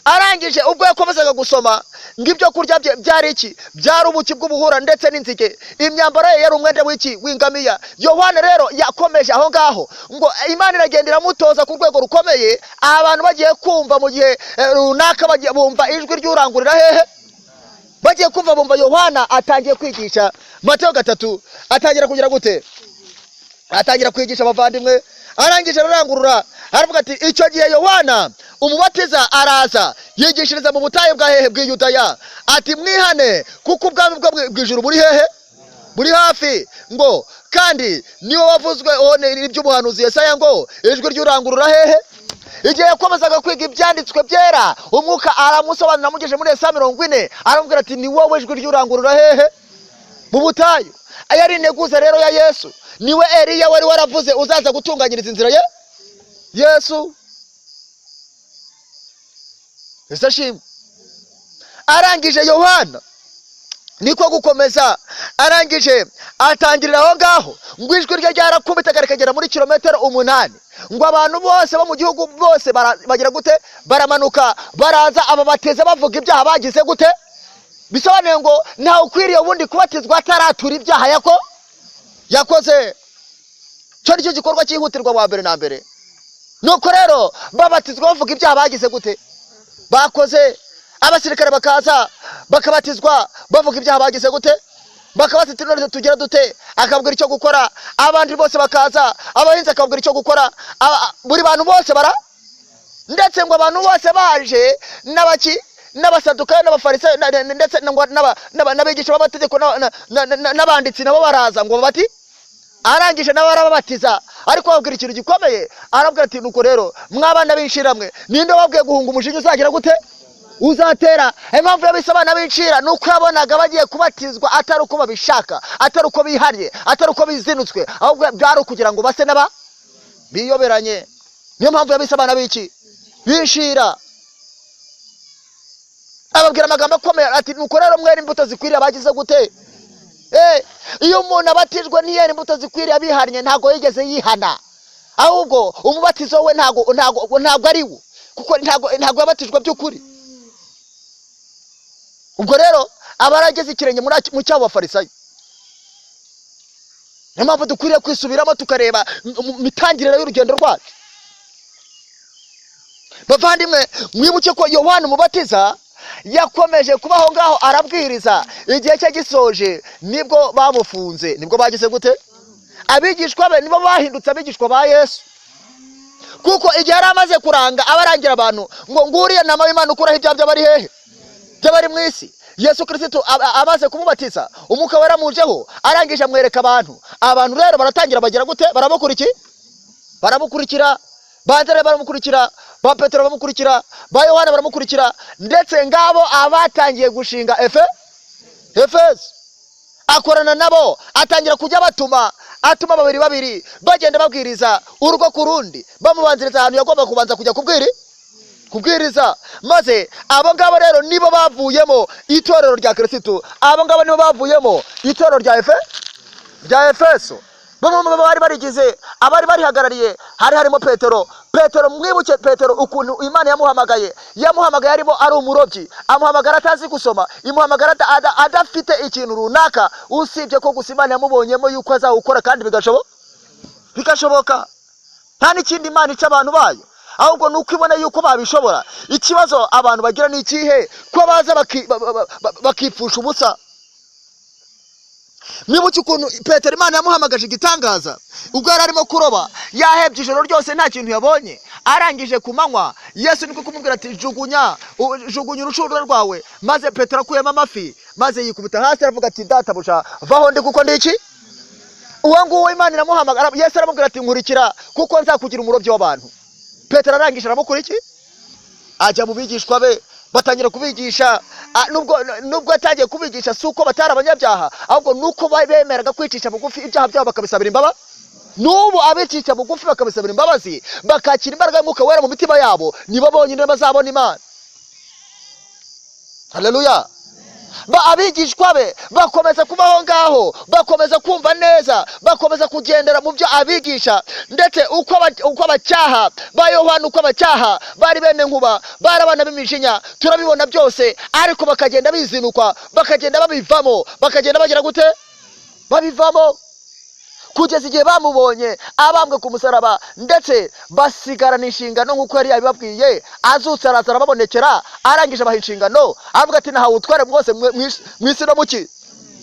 Arangije ubwo yakomezaga gusoma, ngibyo kurya byari iki? Byari ubuki bw'ubuhura ndetse n'inzige. Imyambaro ye yari umwenda w'ingamiya. Yohana rero yakomeje aho ngaho, ngo Imana iragendera mutoza ku rwego rukomeye. Abantu bagiye kumva mu gihe runaka, bagiye bumva ijwi ry'urangurira hehe? Bagiye kumva bumva Yohana atangiye kwigisha. Mateyo 3 atangira kugira gute? Atangira kwigisha abavandimwe. Arangije ararangurura, aravuga ati icyo gihe Yohana umubatiza araza yigishiriza mu butayu bwa hehe bw'Yudaya, ati mwihane kuko ubwami bw'ijuru buri hehe? Buri hafi. Ngo kandi niwo wavuzwe iby'ubuhanuzi Yesaya ngo ijwi ry'urangurura hehe? Igihe yakomezaga kwiga ibyanditswe byera, umwuka aramusobanura amugeje muri Yesaya 40, aramubwira ati ni wowe ijwi ry'urangurura hehe? Mu butayu. Ayari integuza rero ya Yesu. Niwe Eliya wari waravuze uzaza gutunganyiriza inzira ye Yesu. Yesu ashimwe. Arangije Yohana niko gukomeza, arangije atangirira aho ngaho, ngo ijwi rye ryarakubitaga rikagera muri kilometero 8, ngo abantu bose bo mu gihugu bose bagira gute? Baramanuka baraza ababateza bavuga ibyaha bagize gute? Bisobanuye ngo nta ukwiriye ubundi kubatizwa ataratura ibyaha yakoze. Cyo nicyo gikorwa cyihutirwa wa mbere na mbere. Nuko rero babatizwa bavuga ibyaha bagize gute? Bakoze. Abasirikare bakaza bakabatizwa bavuga ibyaha bagize gute? Bakabatitira tugira dute? Akabwira icyo gukora. Abandi bose bakaza, abahinzi akabwira icyo gukora. Buri bantu bose ndetse ngo abantu bose baje n'abasadukayo n'abafarisayo ndetse n'abigisha b'amategeko n'abanditsi nabo baraza ngo bati. Arangije nawe arababatiza, ariko babwira ikintu gikomeye. Arabwira ati nuko rero mwabana b'inshiramwe, ninde wabwiye guhunga umushinga uzagira gute? Uzatera. Impamvu y'abisabana b'incira nuko yabonaga bagiye kubatizwa atari uko babishaka, atari uko bihariye, atari uko bizinutswe, ahubwo byari ukugira ngo base n'aba biyoberanye. Niyo mpamvu y'abisabana b'incira. Ababwira amagambo akomeye ati nuko rero mwere imbuto zikwiriye abagize gute? Iyo umuntu abatijwe ntiyera imbuto zikwiriye abihannye, ntago yigeze yihana, ahubwo umubatizo we ntago ari wo, kuko ntago yabatijwe by'ukuri. Ubwo rero abarageze ikirenge mu cyabo bafarisayo. Niyo mpamvu dukwiriye kwisubiramo tukareba mitangiriro y'urugendo rwacu. Bavandimwe, mwibuke ko Yohana umubatiza yakomeje kubaho ngaho arabwiriza. Igihe cye gisoje nibwo bamufunze, nibwo bagize gute? Abigishwa be nibo bahindutse abigishwa ba Yesu, kuko igihe aramaze kuranga abarangira abantu ngo nguriye nama w'Imana ukuraho ibyaha by'abari hehe? By'abari mu isi. Yesu Kristo amaze kumubatiza umwuka wera mujeho arangije amwereka abantu rero baratangira bagira gute baramukurikira Bandere baramukurikira, ba Petero baramukurikira, ba Yohana baramukurikira, ndetse ngabo abatangiye gushinga Efeso. Akorana nabo, atangira kujya atuma babiri bagenda babwiriza urugo ku rundi, bamubanziriza ahantu yagomba kubanza kujya kubwiriza. Maze abo ngabo rero nibo bavuyemo itorero rya Kristo, abo ngabo nibo bavuyemo itorero rya Efeso. Bamwe bari barigize, abari barihagarariye harimo Petero. Mwibuke Petero ukuntu Imana yamuhamagaye arimo ari umurobyi, amuhamagara atazi gusoma, imuhamagara adafite ikintu runaka, usibye ko gusa Imana yamubonyemo yuko azawukora kandi bigashoboka. Nta n'ikindi Imana ica abantu bayo, ahubwo nuko ibona yuko babishobora. Ikibazo abantu bagira ni ikihe? Ko baza bakipfusha ubusa. Mwibuke ukuntu Petero Imana yamuhamagaje igitangaza, ubwo yari arimo kuroba, yahebye ijoro ryose nta kintu yabonye. Arangije kumanywa, Yesu niko kumubwira ati jugunya urushundura rwawe. Maze Petero akuyemo amafi, maze yikubita hasi aravuga ati databuja vaho ndi kuko ndi iki? Uwo nguwo Imana iramuhamagara, Yesu aramubwira ati nkurikira kuko nzakugira umurobyi w'abantu. Petero arangije aramukurikira, ajya mu bigishwa be, batangira kubigisha. Nubwo atagiye kubigisha suko batari abanyabyaha, ahubwo nuko bemeraga kwicisha bugufi ibyaha byabo bakabisabira imbabazi. Nubu abicisha bugufi bakabisabira imbabazi, bakakira imbaraga y'Umwuka wera mu mitima yabo, nibo bonyine bazabona Imana. Haleluya. Abigishwa be bakomeza kubaho ngaho, bakomeza kumva neza, bakomeza kugendera mu byo abigisha. Ndetse uko abacyaha ba Yohana, uko abacyaha bari bene nkuba, barabana b'imijinya, turabibona byose. Ariko bakagenda bizinukwa, bakagenda babivamo, bakagenda bagira gute? Babivamo kugeza igihe bamubonye abambwe ku musaraba, ndetse basigarana inshingano nk'uko yari yabibabwiye. Azutse araza arababonekera, arangije abaha inshingano, avuga ati nahawe utware bwose mw'isi no muki.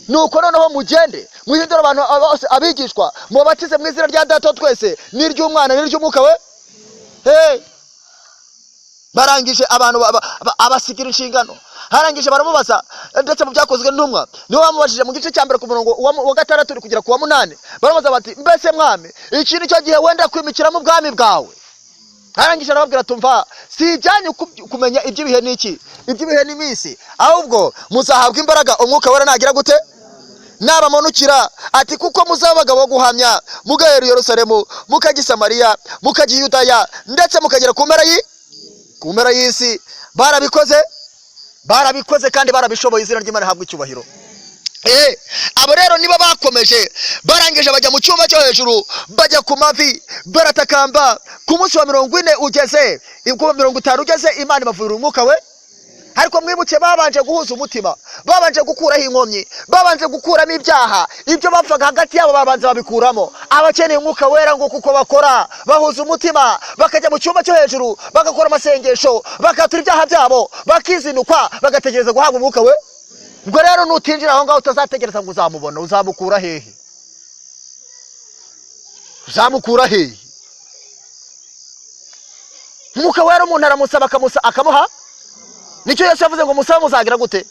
Nuko noneho mugende muhindura abantu bose abigishwa, mubatize mu izina rya Data twese n'iry'Umwana n'iry'Umwuka we. Barangije abantu abasigira inshingano. Harangije baramubaza, ndetse mu byakozwe n'intumwa niho bamubajije mu gice cya mbere ku murongo wa 6 kugera ku wa 8, baramubaza bati mbese mwami iki ni cyo gihe wenda kwimikira mu bwami bwawe? Harangije arababwira tumva si ibyanyu kumenya iby'ibihe n'iki, iby'ibihe n'iminsi, ahubwo muzahabwa imbaraga Umwuka wera nagira gute? Nabamanukira. Ati kuko muzabaga bo guhamya, mugahera Yerusalemu, mukajya Samariya, mukajya Yudaya, ndetse mukagera ku mpera y'isi. Barabikoze kandi barabishoboye, izina ry'Imana habwa icyubahiro. Abo rero nibo bakomeje, barangije bajya mu cyumba cyo hejuru, bajya ku mavi, baratakamba. Ku munsi wa 40 ugeze, ibwo 50 ugeze, Imana ibavurira Umwuka we. Ariko mwibuke babanje guhuza umutima, babanje gukuraho inkomyi, babanje gukuramo ibyaha, ibyo bapfaga hagati yabo babanza babikuramo. Abakeneye Umwuka wera ngo kuko bakora bahuza umutima, bakajya mu cyumba cyo hejuru, bagakora amasengesho, bakatura ibyaha byabo, bakizinukwa, bagategereza guhabwa Umwuka we. Ubwo rero nutinjira aho ngaho utazategereza ngo uzamubona, uzamukura hehe? Umwuka wera umuntu aramusaba akamuha. Nicyo Yesu yavuze ngo musabe muzagira gute?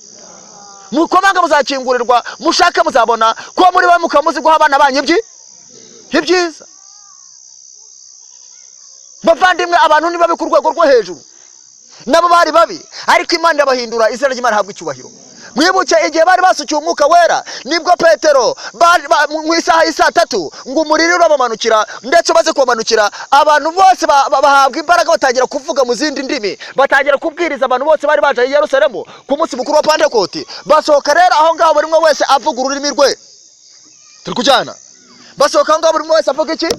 Mukomanga muzakingurirwa, mushaka muzabona, ko muri ba mukamuzi guha abana banyu ibyiza. Bavandimwe, abantu niba ku rwego rwo hejuru, nabo bari babi, ariko Imana yabahindura, izina ry'Imana habwa icyubahiro. Mwibuke igihe bari basukiye Umwuka wera, nibwo Petero mu isaha y'isa 3 ngo umuriro urabamanukira, ndetse baze kubamanukira abantu bose bahabwa imbaraga, batangira kuvuga mu zindi ndimi, batangira kubwiriza abantu bose bari baje i Yerusalemu ku munsi mukuru wa Pentekoti. Basohoka rero aho ngaho buri umwe wese avuga ururimi rwe. Turi kujyana. Basohoka aho ngaho buri umwe wese avuga iki?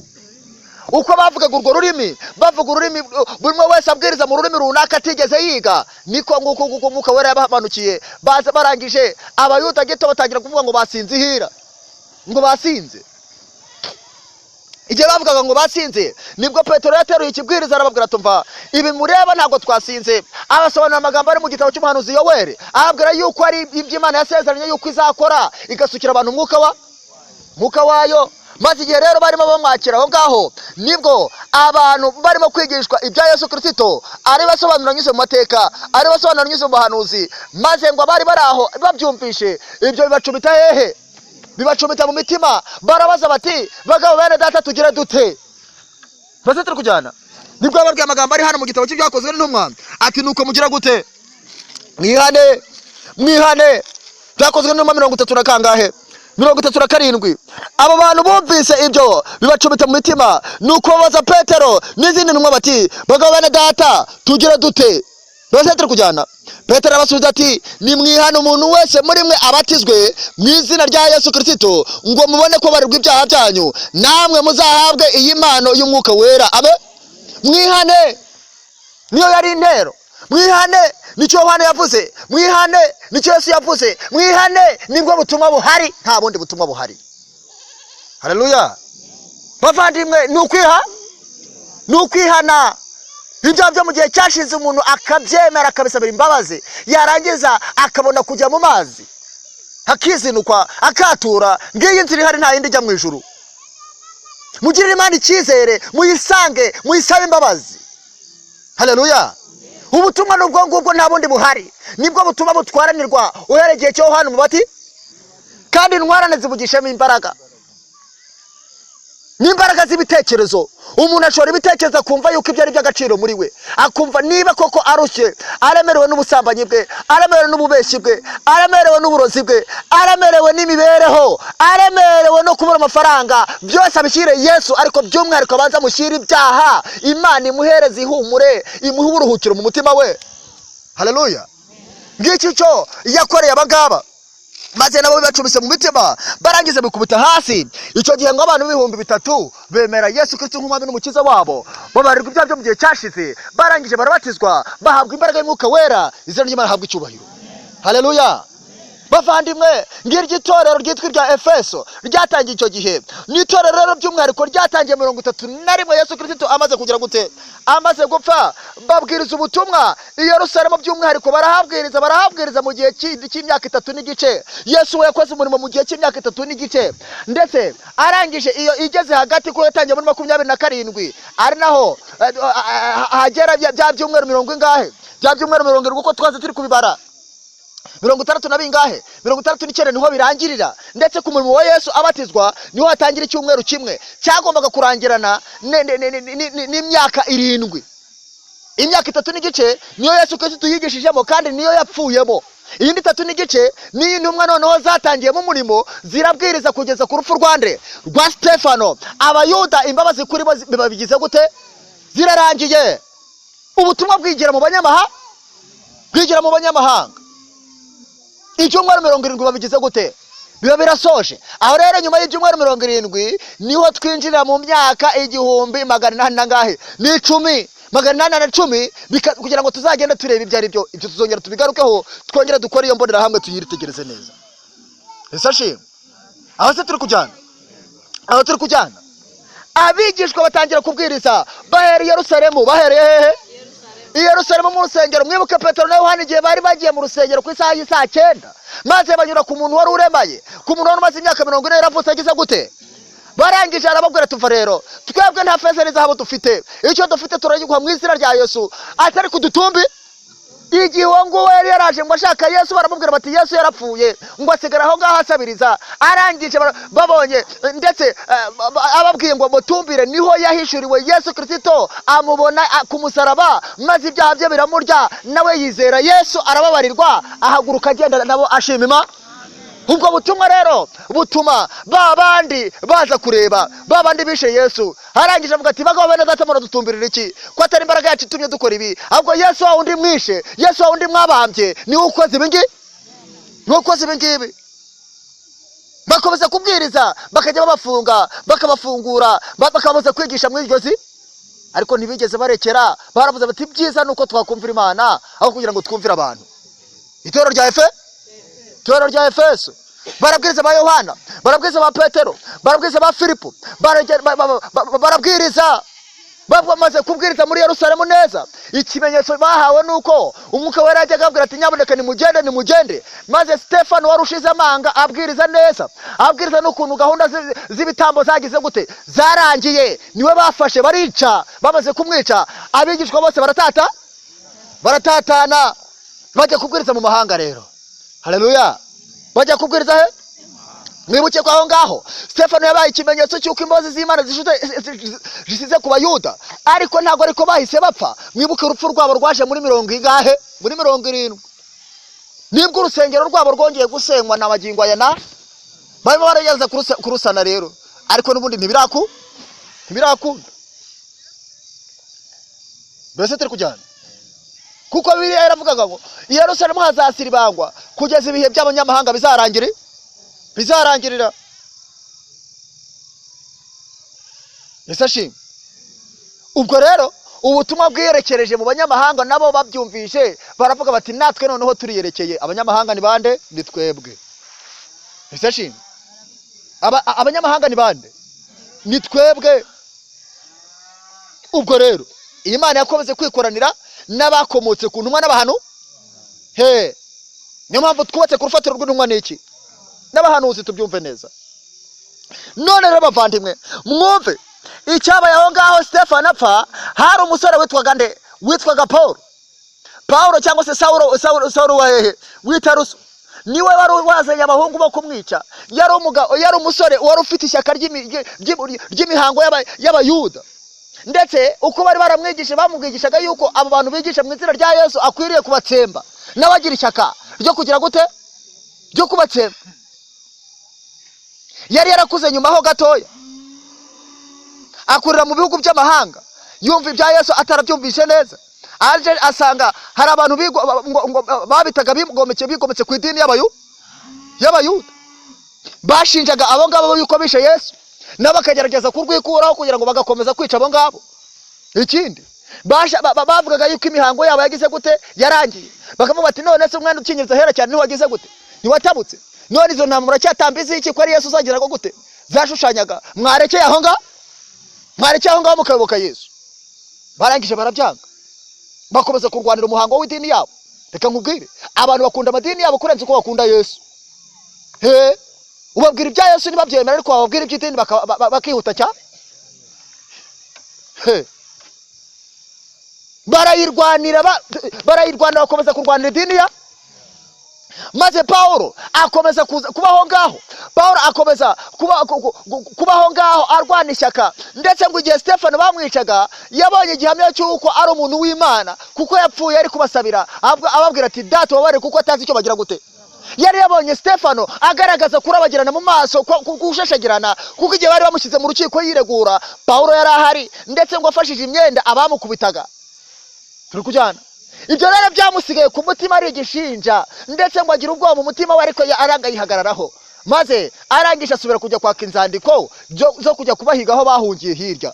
Uko bavugaga urwo rurimi, bavuga ururimi, buri umwe wese abwiriza mu rurimi runaka atigeze yiga. Niko nguko Umwuka wera yabamanukiye. Baza barangije, Abayuda gito batangira kuvuga ngo basinzihira, ngo basinze. Igihe bavugaga ngo basinze, nibwo Petero yateruye ikibwiriza arababwira tumva ibi mureba ntabwo twasinze. Abasobanura amagambo ari mu gitabo cy'umuhanuzi Yoweri, ababwira yuko ari iby'Imana yasezeranye yuko izakora, igasukira abantu umwuka wayo. maze igihe rero barimo bamwakira aho ngaho nibwo abantu barimo kwigishwa ibya Yesu Kristo ari basobanura nyuze mu mateka, ari basobanura nyuze mu bahanuzi, maze ngo abari bari aho babyumvishe ibyo bibacumita hehe, bibacumita mu mitima. Barabaza bati bagabo bene data tugire dute? Base turi kujyana nibwo bababwiye amagambo ari hano mu gitabo cy'ibyakozwe n'intumwa ati nuko mugira gute? Mwihane, mwihane. Byakozwe n'intumwa 30 na kangahe? 37. Abo bantu bumvise ibyo bibacumita mu mitima, nuko babaza Petero n'izindi ntumwa bati bagabo bene data tugire dute? Base turi kujyana. Petero abasubiza ati nimwihane umuntu wese muri mwe abatizwe mu izina rya Yesu Kristo ngo mubone ko barirwa ibyaha byanyu, namwe muzahabwe iyi mpano y'umwuka wera. Abe mwihane, niyo yari intero. Mwihane nicyo Yohana yavuze, mwihane nicyo Yesu yavuze, mwihane nibwo butumwa buhari, nta bundi butumwa buhari. Haleluya. Bavandimwe, nukwihana ibyo byo mu gihe cyashize umuntu akabyemera akabisabira imbabazi, yarangiza akabona kujya mu mazi akizinukwa akatura, ngiyi nzira ihari nta yindi ijya mu ijuru. Mugirire Imana icyizere, muyisange, muyisabe imbabazi. Haleluya. Ubutumwa n'ubwo ngubwo nta bundi buhari, nibwo butuma butwaranirwa uhereye igihe cyo Yohana Umubatiza, kandi intwarane zibugishemo imbaraga, n'imbaraga z'ibitekerezo. Umuntu ashobora ibitekerezo akumva yuko ibyo ari by'agaciro muri we, akumva niba koko arushye, aremerewe n'ubusambanyi bwe, aremerewe n'ububeshyi bwe, aremerewe n'uburozi bwe, aremerewe n'imibereho, aremerewe no kubura amafaranga, byose abishyire Yesu, ariko by'umwihariko abanza amushyire ibyaha, Imana imuhereze ihumure, imuhe uburuhukiro mu mutima we. Haleluya. Ngiki cyo yakoreye abangaba, maze nabo bibacumise mu mitima, barangize bikubita hasi. Icyo gihe ngo abantu 3,000 bemera Yesu Kristo nk'umwami n'umukiza wabo, babarirwa ibyaha byo mu gihe cyashize, barangije barabatizwa, bahabwa imbaraga y'umwuka wera, izina ry'Imana rihabwa icyubahiro. Haleluya. Bavandimwe, ngiryo itorero ryitwa irya Efeso ryatangiye icyo gihe. Ni itorero rero by'umwihariko ryatangiye 31 Yesu Kristo amaze kugira gute, amaze gupfa. Babwiriza ubutumwa i Yerusalemu by'umwihariko, barahabwiriza mu gihe cy'imyaka 3 n'igice. Yesu we yakoze umurimo mu gihe cy'imyaka 3 n'igice, ndetse arangije iyo igeze hagati ko yatangiye muri 27 ari naho hagera bya byumweru 70 ingahe, bya byumweru 70 uko twaze turi kubibara 60 na bingahe, 69 niho birangirira. Ndetse ku murimo wa Yesu abatizwa niho hatangira icyumweru kimwe cyagombaga kurangirana n'imyaka 7. Imyaka 3 n'igice niyo Yesu Kristo yigishijemo, kandi niyo yapfuyemo. Iyindi 3 n'igice ni intumwa noneho zatangiye mu murimo, zirabwiriza kugeza ku rupfu rwa Stefano. Abayuda imbabazi kuri bo bibabigize gute? Zirarangiye. Ubutumwa bwigira mu banyamahanga. Icyumweru 70 babigize gute? Biba birasoje. Aho rero nyuma y'icyumweru 70 niho twinjira mu myaka 1800 nangahe, ni 810, kugira ngo tuzagenda tureba ibyo ari byo. Ibyo tuzongera tubigarukeho, twongera dukora iyo mbonera hamwe tuyiritegereze neza. Esashi aho se turi kujyana, abigishwa batangira kubwiriza bahereye Yerusalemu. Bahereye hehe? I Yerusalemu mu rusengero. Mwibuke Petero na Yohana igihe bari bagiye mu rusengero ku isaha y'isa 9, maze banyura ku muntu wari uremaye, ku muntu wari umaze imyaka 40 yaravutse agize gute. Barangije arababwira tuva rero, twebwe nta feza n'izahabu dufite, icyo dufite turagiguha mu izina rya Yesu, atari kudutumbi. Igihe ngo yari yaraje ngo ashaka Yesu, baramubwira bati Yesu yarapfuye, ngo asigara aho ngaho asabiriza. Arangije babonye, ndetse ababwiye ngo mutumbire, niho yahishuriwe Yesu Kristo, amubona ku musaraba, maze ibyaha bye biramurya, nawe yizera Yesu, arababarirwa, ahaguruka agenda nabo ashima Imana. Ubwo butumwa rero butuma babandi baza kureba, babandi bishe Yesu. Harangije avuga ati bagabo bene data muradutumbirira iki, ko atari imbaraga yacu itumye dukora ibi, ahubwo Yesu wa undi mwishe, Yesu wa undi mwabambye niwe ukoze ibi ngibi. Bakomeza kubwiriza, bakajya babafunga, bakabafungura, bakabaza kwigisha mu iryo zi, ariko ntibigeze barekera. Baravuze bati byiza nuko twakumvira Imana aho kugira ngo twumvire abantu. Itorero rya Efeso barabwiriza ba Yohana, barabwiriza ba Petero, barabwiriza ba Filipo, barabwiriza bamaze kubwiriza muri Yerusalemu neza, ikimenyetso bahawe nuko umwuka wera yajyaga abwira ati nyaboneka nimugende, maze Stefano wari ushize amanga abwiriza neza, abwiriza n'ukuntu gahunda z'ibitambo zagize gute zarangiye, niwe bafashe barica. Bamaze kumwica abigishwa bose baratatana bajya kubwiriza mu mahanga. Rero haleluya, bajya kubwiriza he? Mwibuke ko aho ngaho Stefano yabaye ikimenyetso cy'uko imbabazi z'Imana zisize ku Bayuda, ariko ntabwo ariko bahise bapfa. Mwibuke urupfu rwabo rwaje muri 70, muri 70 nibwo urusengero rwabo rwongeye gusenywa na magingo aya na barimo barageza kurusana. Rero ariko n'ubundi ntibirakunda. Mbese turi kujyana, kuko Bibiliya iravuga ngo i Yerusalemu hazasiribangwa kugeza ibihe by'abanyamahanga bizarangirira. Yesashimwe. Ubwo rero ubutumwa bwiyerekereje mu banyamahanga, nabo babyumvishe baravuga bati natwe noneho turiyerekeye. Abanyamahanga ni bande? Ni twebwe. Yesashimwe. Abanyamahanga ni bande? Ni twebwe. Ubwo rero Imana yakomeze kwikoranira n'abakomotse ku ntumwa n'abantu. Niyo mpamvu twubatse ku rufatiro rw'intumwa n'iki n'abahanuzi, tubyumve neza. None rero bavandimwe, mwumve icyabaye aho ngaho. Stefano apfa, hari umusore witwaga Paulo cyangwa se Saulo wita Ruso. Niwe wari wazanye abahungu bo kumwica. Yari umusore wari ufite ishyaka ry'imihango y'Abayuda, ndetse uko bari baramwigisha bamubwigishaga yuko abo bantu bigisha mu izina rya Yesu akwiriye kubatsemba, n'abagira ishyaka ryo kugira gute, ryo kubatsemba. Yari yarakuze nyuma ho gatoya, akurira mu bihugu by'amahanga, yumva ibya Yesu atarabyumvishe neza. Aje asanga hari abantu babitaga bigometse ku idini y'Abayuda, bashinjaga abo ngabo yuko bishe Yesu, n'abakagerageza kurwikuraho kugira ngo bagakomeza kwica abo ngabo. Ikindi bavugaga yuko imihango yabo yagize gute, yarangiye. Bakavuga bati none se umwana ukinyiriza hera cyane ntiwagize gute, ntiwatabutse. None izo ntambara cyatambize iki ko ari Yesu uzagira ngo gute, zashushanyaga. Mwarekeye aho ngaho mukayoboka Yesu. Barangije barabyanga, bakomeza kurwanira umuhango w'idini yabo. Reka nkubwire, abantu bakunda amadini yabo kurenza uko bakunda Yesu. Ubabwira ibya Yesu ntibabyemera, ariko bababwira iby'idini bakihuta cyane. Barayirwanira bakomeza kurwanira idini ya. Maze Paulo akomeza kubaho ngaho. Paulo akomeza kubaho ngaho arwana ishyaka, ndetse ngo igihe Stefano bamwicaga yabonye igihamya cy'uko ari umuntu w'Imana, kuko yapfuye ari kubasabira ababwira ati data wabare, kuko atazi icyo bagira gute. Yari yabonye Stefano agaragaza kurabagirana mu maso, kushashagirana, kuko igihe bari bamushyize mu rukiko yiregura, Paulo yari ahari, ndetse ngo afashije imyenda abamukubitaga. Turi kujyana. Ibyo rero byamusigaye ku mutima ari igishinja, ndetse ngo agira ubwoba mu mutima we, ariko arangayihagararaho. Maze arangisha asubira kujya kwaka inzandiko zo kujya kubahiga aho bahungiye hirya.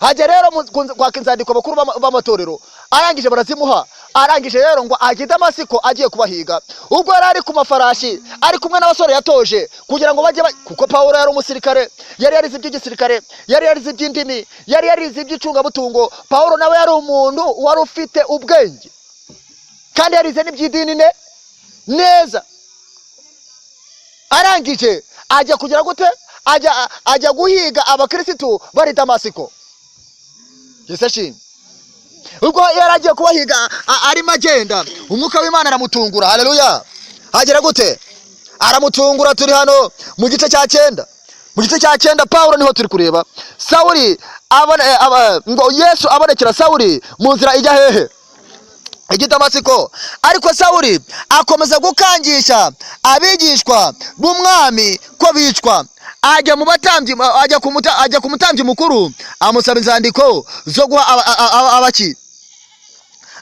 Hajya rero kwaka inzandiko bakuru b'amatorero, arangije barazimuha. Arangije rero ngo ajye Damasiko agiye kubahiga. Ubwo yari ari ku mafarashi, ari kumwe n'abasore yatoje kugira ngo bajye, kuko Paulo yari umusirikare, yari yarize iby'igisirikare, yari yarize iby'indimi, yari yarize iby'icungabutungo. Paulo nawe yari umuntu wari ufite ubwenge, kandi yarize n'iby'idini neza. Arangije ajya kugira gute, ajya guhiga abakirisitu bari Damasiko. Yesashimwe. Ubwo yari agiye kubahiga arimo agenda, umwuka w'Imana aramutungura. Haleluya. Agera gute? Aramutungura. Turi hano mu gice cya 9. Mu gice cya 9 Paulo niho turi kureba. Sawuli ngo Yesu abonekera Sawuli mu nzira ijya hehe? Ijya Damasiko. Ariko Sawuli akomeza gukangisha abigishwa b'umwami ko bicwa. Ajya mu batambyi, ajya ku mutambyi mukuru amusaba inzandiko zo guha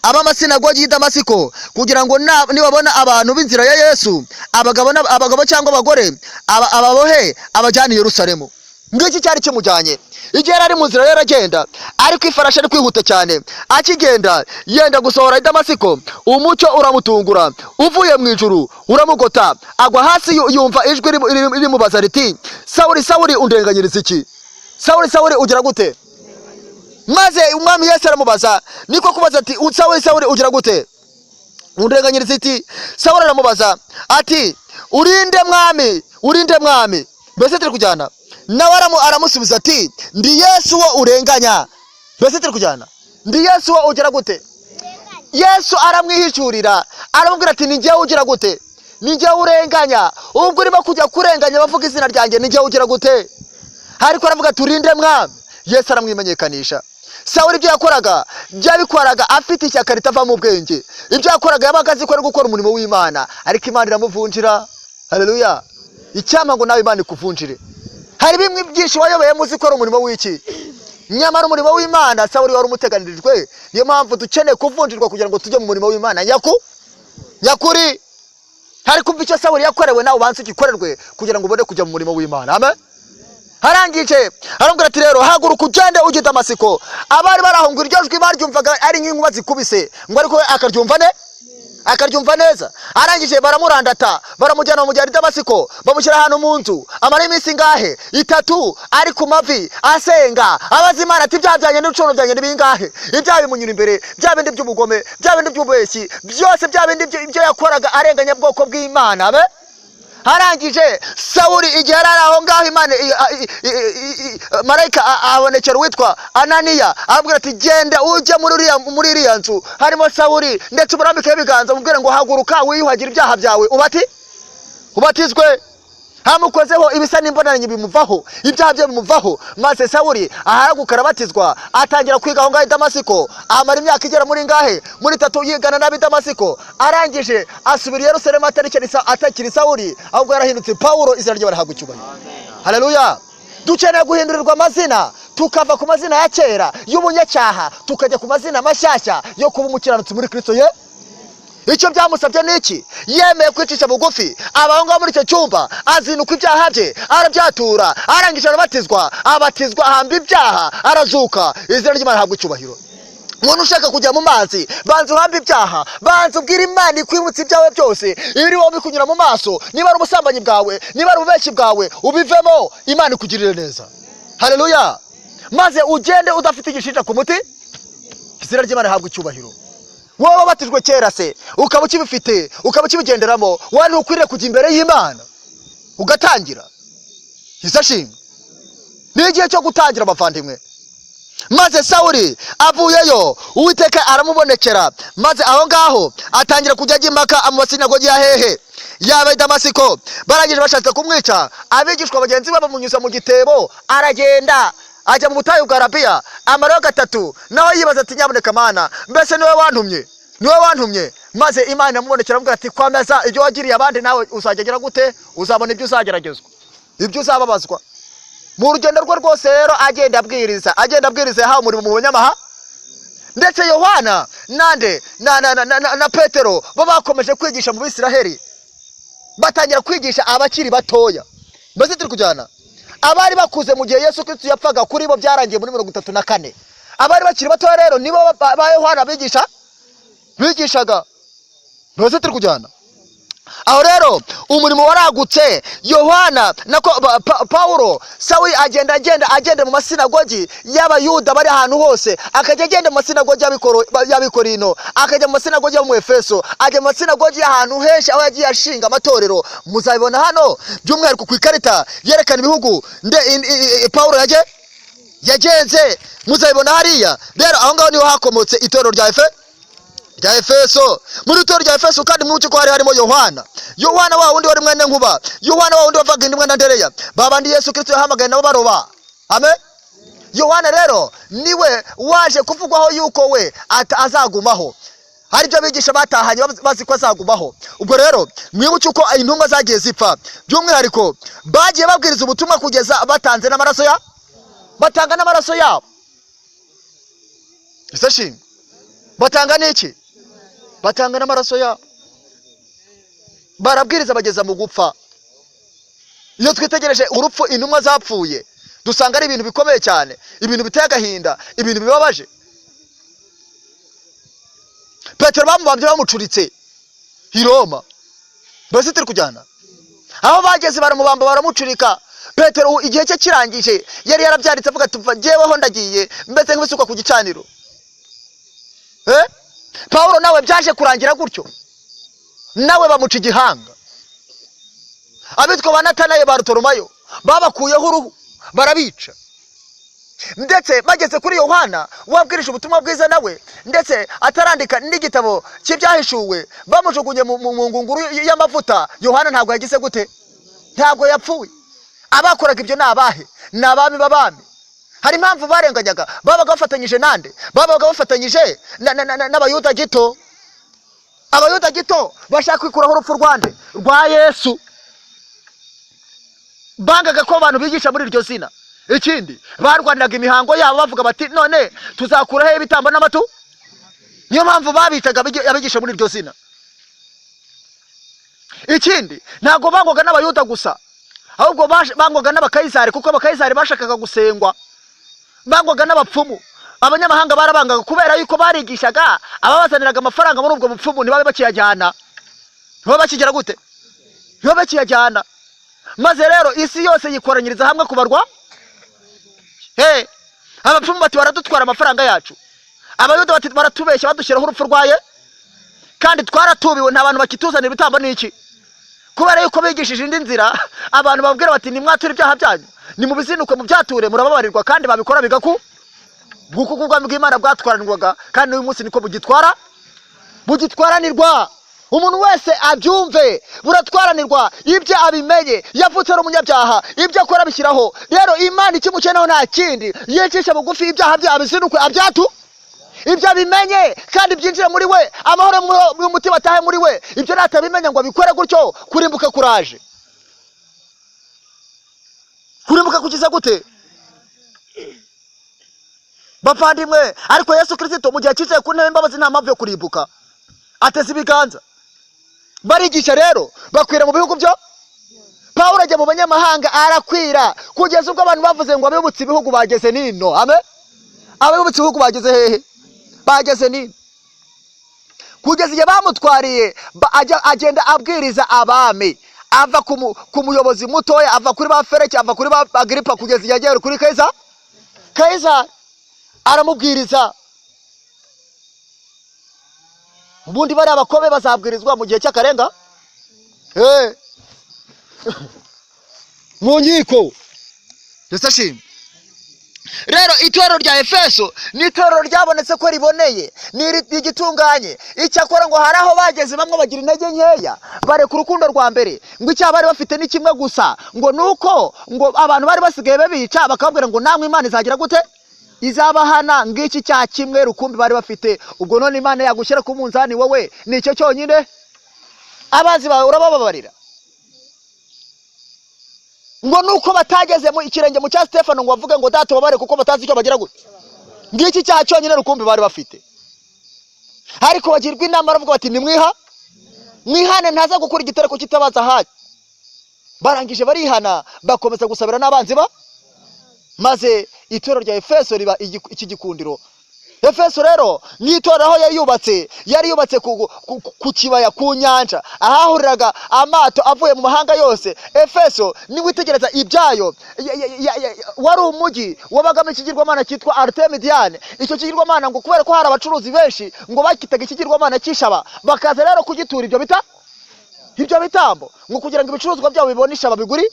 abamasinagogi y'i Damasiko, kugira ngo nibabona abantu b'inzira ya Yesu, abagabo cyangwa abagore, ababohe abajyana i Yerusalemu. Ngiki cyari kimujyanye. Igihe yari mu nzira yaragenda, ariko ifarashi ari kwihuta cyane. Akigenda yenda gusohora i Damasiko, umucyo uramutungura uvuye mu ijuru uramugota, agwa hasi. Yumva ijwi rimubaza riti, Sawuli Sawuli undenganyiriza iki? Sawuli Sawuli ugira gute? maze umwami Yesu aramubaza, niko kubaza ati Sawuli ugira gute? Undenganyiriza iti Sawuli aramubaza ati urinde mwami. Mbese turi kujyana? Nawe aramusubiza ati ndi Yesu wo urenganya. Mbese turi kujyana? Ndi Yesu wo ugira gute? Yesu aramwihishurira aramubwira ati ni njyewe ugira gute? Ni njyewe urenganya. Ubwo urimo kujya kurenganya bavuga izina ryanjye, ni njyewe ugira gute? Ariko aravuga ati urinde mwami. Yesu aramwimenyekanisha. Sawuli ibyo yakoraga byabikoraga afite ishyaka ritava mu bwenge. Ibyo yakoraga yabaga azi ko ari gukora umurimo w'Imana, ariko Imana iramuvunjira. Haleluya. Icyama ngo nawe Imana ikuvunjire. Hari bimwe byinshi wayoboye muzi ko ari umurimo w'iki, nyamara umurimo w'Imana Sawuli wari umuteganirijwe. Niyo mpamvu dukeneye kuvunjirwa kugira ngo tujye mu murimo w'Imana nyakuri. Hari kumva icyo Sawuli yakorewe, nawe ubanze ugikorerwe kugira ngo ubone kujya mu murimo w'Imana. Amen. Harangije arambwira ati rero haguruka ugende ujye Damasiko. Abari barahunga iryo jwi baryumvaga ari nk'inkuba zikubise, ngo ariko akaryumva neza. Arangije baramurandata baramujyana mu gihe Damasiko, bamushyira ahantu mu nzu amara iminsi ngahe 3 ari ku mavi asenga abaza Imana ati ibyaha byanjye n'urucundo byanjye ni bingahe? Ibyaha bimunyura imbere, bya bindi by'ubugome, bya bindi by'ububeshyi, byose bya bindi ibyo yakoraga arenganya bwoko bw'Imana. Abe harangije Sawuli igihe ari aho ngaho, Imana marayika abonekera witwa Ananiya arambwira ati genda ujye muri iriya nzu harimo Sawuli, ndetse umurambike ibiganza mubwire ngo haguruka wiyuhagira ibyaha byawe ubatizwe. Hamukozeho ibisa n'imbonanyi bimuvaho, ibyaha bye bimuvaho, maze Sawuli aharaguka arabatizwa, atangira kwiga aho ngaho i Damasiko. Amara imyaka igera muri ngahe muri 3 yigana n'abi Damasiko. Arangije asubira i Yerusalemu atakiri Sawuli, ahubwo yarahindutse Paulo. Izina rye barahabwa icyubahiro. Haleluya. Dukeneye guhindurirwa amazina, tukava ku mazina ya kera y'umunyacyaha tukajya ku mazina mashyashya yo kuba umukiranutsi muri Kristo ye. Icyo byamusabye niki? Yemeye kwicisha bugufi, abahunga muri icyo cyumba, azinuka ibyaha bye, arabyatura, arangije arabatizwa, ahamba ibyaha, arazuka. Izina ry'Imana habwa icyubahiro. Umuntu ushaka kujya mu mazi, banza uhamba ibyaha, banza ubwira Imana ikwibutsa ibyawe byose, ibiri wowe bikunyura mu maso, niba ari ubusambanyi bwawe, niba ari ububeshyi bwawe, ubivemo, Imana ikugirire neza. Haleluya. Maze ugende udafite igishinja ku muti. Izina ry'Imana habwa icyubahiro. Wowe wabatijwe kera se ukaba ukibifite, ukaba ukibigenderamo, wari ukwiriye kujya imbere y'Imana ugatangira. Isashimwe. Ni igihe cyo gutangira abavandimwe. Maze Sawuli avuyeyo, Uwiteka aramubonekera, maze aho ngaho atangira kujya ajya impaka mu masinagogi ya hehe yabaye Damasiko. Barangije bashatse kumwica, abigishwa bagenzi be bamunyuza mu gitebo, aragenda ajya mu butayu bwa Arabiya amarayo 3. Naho yibaza ati nyaboneka Mana, mbese niwe wantumye? Maze Imana iramubonekera aramubwira ati kwameza ibyo wagiriye abandi nawe uzagera gute? Uzabona ibyo uzageragezwa, ibyo uzababazwa. Mu rugendo rwe rwose rero agenda abwiriza yahawe umurimo mu banyamaha. Ndetse Yohana na Petero bo bakomeje kwigisha mu Bisiraheli, batangira kwigisha abakiri batoya. Mbese turi kujyana? Abari bakuze mu gihe Yesu Kristo yapfaga kuri bo byarangiye muri 34. Abari bakiri batoya rero nibo ba Yohana bigishaga. Mbese turi kujyana? Aho rero umurimo waragutse. Yohana nako Paulo, Sawuli agenda mu masinagogi y'Abayuda bari ahantu hose, akajya agenda mu masinagogi y'Abikorino, akajya mu masinagogi yo mu Efeso, ajya mu masinagogi y'ahantu henshi aho yagiye ashinga amatorero. Muzabibona hano by'umwihariko ku ikarita yerekana ibihugu Paulo yagenze, muzabibona hariya. Rero aho ngaho niho hakomotse itorero rya Efeso. Muri itorero rya Efeso kandi mucyo ko harimo Yohana wa wundi wari mwene Nkuba, Yohana wa wundi wavaga indimwe na Ndereya, babandi Yesu Kristo yahamagaye nabo baroba. Amen. Yohana rero niwe waje kuvugwaho yuko we azagumaho, hari byo bigisha batahanye bazi ko azagumaho. Ubwo rero mwibuke uko intumwa zagiye zipfa, by'umwihariko bagiye babwiriza ubutumwa kugeza batanga n'amaraso yabo. Isashi batanga n'iki? Batanga n'amaraso yabo, barabwiriza bageza mu gupfa. Iyo twitegereje urupfu intumwa zapfuye, dusanga ari ibintu bikomeye cyane, ibintu biteye agahinda, ibintu bibabaje. Petero bamubambye bamucuritse i Roma. Mbese turi kujyana? Aho bageze baramubamba baramucurika, Petero igihe cye kirangije yari yarabyaritse avuga ati jyeweho ndagiye mbese nk'ibisuka ku gicaniro. Pawulo nawe byaje kurangira gutyo, nawe bamuca igihanga. Abitwa ba Natanaye ba Barutolomayo babakuyeho uruhu barabica, ndetse bageze kuri Yohana wabwirije ubutumwa bwiza nawe ndetse atarandika n'igitabo cy'ibyahishuwe bamujugunye mu ngunguru y'amavuta. Yohana ntabwo yagize gute? Ntabwo yapfuye. Abakoraga ibyo ni abahe? Ni abami b'abami. Hari impamvu barenganyaga, babaga bafatanyije nande? Babaga bafatanyije n'abayuda gito. Abayuda gito bashaka kwikuraho urupfu rwa Yesu. Bangaga ko abantu bigisha muri iryo zina. Ikindi barwaniraga imihango yabo bavuga bati none tuzakuraho ibitambo n'amatu. Niyo mpamvu babitaga abigisha muri iryo zina. Ikindi ntago bangwaga n'abayuda gusa, ahubwo bangwaga n'abakayisari, kuko abakayisari bashakaga gusengwa. Bangwaga n'abapfumu. Abanyamahanga barabangaga kubera yuko barigishaga ababazaniraga amafaranga muri ubwo bupfumu ntibabe bakiyajyana. Ntibabe bakigera gute? Ntibabe bakiyajyana. Maze rero isi yose yikoranyiriza hamwe kubarwa. Abapfumu bati baradutwara amafaranga yacu. Abayuda bati baratubeshya badushyiraho urupfu rwaye, kandi twaratubiwe nta bantu bakituzanira ibitambo n'iki. Kubera yuko bigishije indi nzira, abantu babwira bati nimwature ibyaha byanyu, nimubizinuke mu byature murababarirwa, kandi babikora bigaku bw'uko ubwami bw'Imana bwatwaranirwaga, kandi uyu munsi niko bugitwaranirwa. Umuntu wese abyumve, buratwaranirwa, ibyo abimenye. Yavutse ari umunyabyaha, ibyo akora bishyiraho. Rero Imana ikimukeneho nta kindi, yicisha bugufi ibyaha bye abizinukwe ibyo abimenye kandi byinjire muri we, amahoro mu mutima atahe muri we. Ibyo natabimenya ngo abikore gutyo, kurimbuka kuraje. Kurimbuka kugiza gute? Bavandimwe, ariko Yesu Kristo mu gihe cyicaye ku ntebe y'imbabazi nta mpamvu yo kurimbuka, ateze ibiganza. Barigisha rero bakwira mu bihugu byo. Pawulo ajya mu banyamahanga arakwira kugeza ubwo abantu bavuze ngo abibutse ibihugu bageze nino. Amen. Abibutse ibihugu bageze hehe? Bageze nino. Kugeza igihe bamutwariye agenda abwiriza abami, ava ku muyobozi mutoya, ava kuri ba Feliki, ava kuri ba Agripa, kugeza igihe agera kuri Kaisari aramubwiriza. Ubundi bari abakobe bazabwirizwa mu gihe cy'akarenga mu nkiko. Rero itorero rya Efeso ni itorero ryabonetse ko riboneye, ni igitunganye. Icyakora ngo hari aho bageze bamwe bagira intege nkeya, bareka urukundo rwa mbere. Ngo icyaha bari bafite ni kimwe gusa, ngo nuko ngo abantu bari basigaye babica, bakababwira ngo namwe Imana izagira gute? Izabahana. Ngiki cya kimwe rukumbi bari bafite. Ubwo none Imana yagushyira ku munzani wowe nicyo cyonyine? Abazi bawe urabababarira? Ngo nuko batageze mu ikirenge mu cya Stefano ngo bavuge ngo data babare kuko batazi icyo bagira gute. Ngiki cya cyonyine rukumbi bari bafite. Ariko bagirwa inama baravuga bati mwihane ntaza gukora igitereko kitabaza haje. Barangije barihana, bakomeza gusabira n'abanzi ba. Maze itorero rya Efeso riba iki gikundiro. Efeso rero n'itorero aho yari yubatse ku kibaya, ku nyanja, ahahuriraga amato avuye mu mahanga yose. Efeso ni witegereza ibyayo, wari umujyi wabagamo ikigirwamana cyitwa Artemidian. Icyo kigirwamana ngo kubera ko hari abacuruzi benshi ngo bakitaga ikigirwamana cy'ishaba, bakaza rero kugitura ibyo bitambo ngo kugira ngo ibicuruzwa byabo bibone ishaba biguri.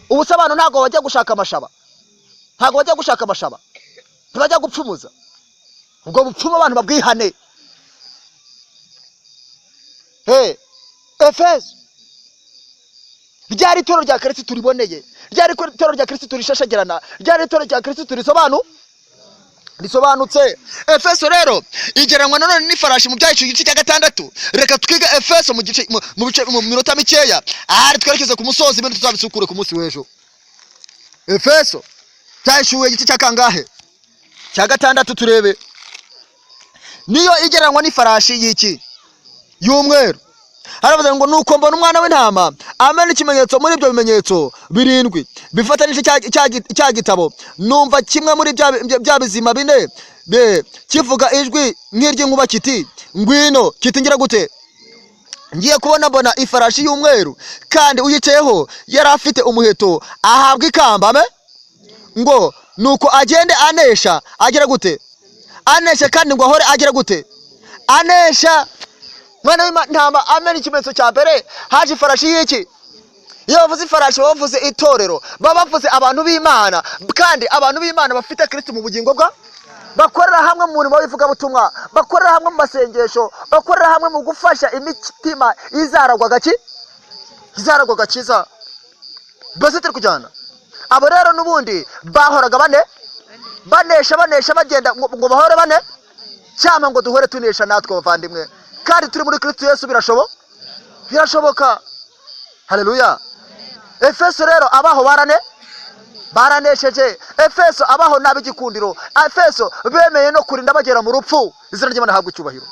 Ubu se abantu ntago bajya gushaka amashaba, ntibajya gupfumuza. Ubwo bupfumu abantu babwihane. Efeso ryari itorero rya Kristo turiboneye, ryari itorero rya Kristo turishashagirana, ryari itorero rya Kristo risobanutse. Efeso rero igeranwa nanone n'ifarashi mu byacu igice cya 6. Reka twiga Efeso mu minota mikeya, ahari twerekeze ku musozi, ibintu tuzabisukure ku munsi w'ejo. Efeso cyashuwe igice cya kangahe? Cya 6. turebe. Niyo igeranwa n'ifarashi y'iki? Y'umweru. Haravuze ngo nuko mbona umwana w'intama amena ikimenyetso muri ibyo bimenyetso 7 bifatanije cya gitabo. Numva kimwe muri bya bizima 4 kivuga ijwi nk'iry'inkuba kiti ngwino. Kitingira gute? ngiye kubona mbona ifarashi y'umweru kandi uyicayeho yari afite umuheto ahabwa ikamba. Amen. Ngo nuko agende anesha, agera gute? Anesha kandi ngo ahore agera gute? Anesha. Mwana w'Intama, amen. Ikimenyetso cya mbere haje ifarashi y'iki? Iyo bavuze ifarashi baba bavuze itorero, baba bavuze abantu b'Imana, kandi abantu b'Imana bafite Kristo mu bugingo bwa, bakorera hamwe mu murimo w'ivugabutumwa, bakorera hamwe mu masengesho, bakorera hamwe mu gufasha imitima izaragwa gakiza. Bose turi kujyana. Abo rero n'ubundi bahoraga banesha bagenda ngo bahore bane, cyangwa ngo duhore tunesha natwe bavandimwe, kandi turi muri Kristo Yesu birashoboka. Haleluya. Efeso rero abaho baranesheje. Efeso abaho n'ab'igikundiro. Efeso bemeye no kurinda bagera mu rupfu. Izina ry'Imana habwa icyubahiro.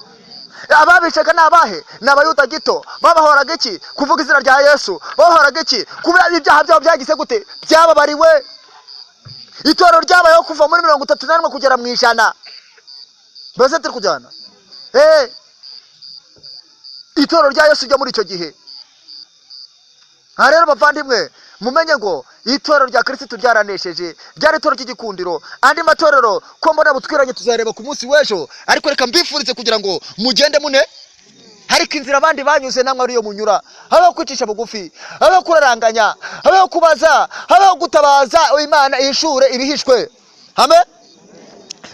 Ababishaga n'abahe? N'abayuda gito. Babahoraga iki? Kuvuga izina rya Yesu. Babahoraga iki? Kubera ibyaha byabo byagize gute? Byababariwe. Itorero ryabayeho kuva muri 31 kugera mu 100. Bose turi kujyana. Itorero rya Yesu ryo muri icyo gihe. Aha rero bavandimwe, mumenye ngo itorero rya Kristo ryaranesheje, ryari itorero ry'igikundiro. Andi matorero ko mbona butwiranye tuzareba ku munsi w'ejo, ariko reka mbifurize kugira ngo mugende mune, ariko inzira abandi banyuze namwe ariyo munyura. Habaho kwicisha bugufi, habaho kuraranganya, habaho kubaza, habaho gutabaza Imana ishure ibihishwe. Amen.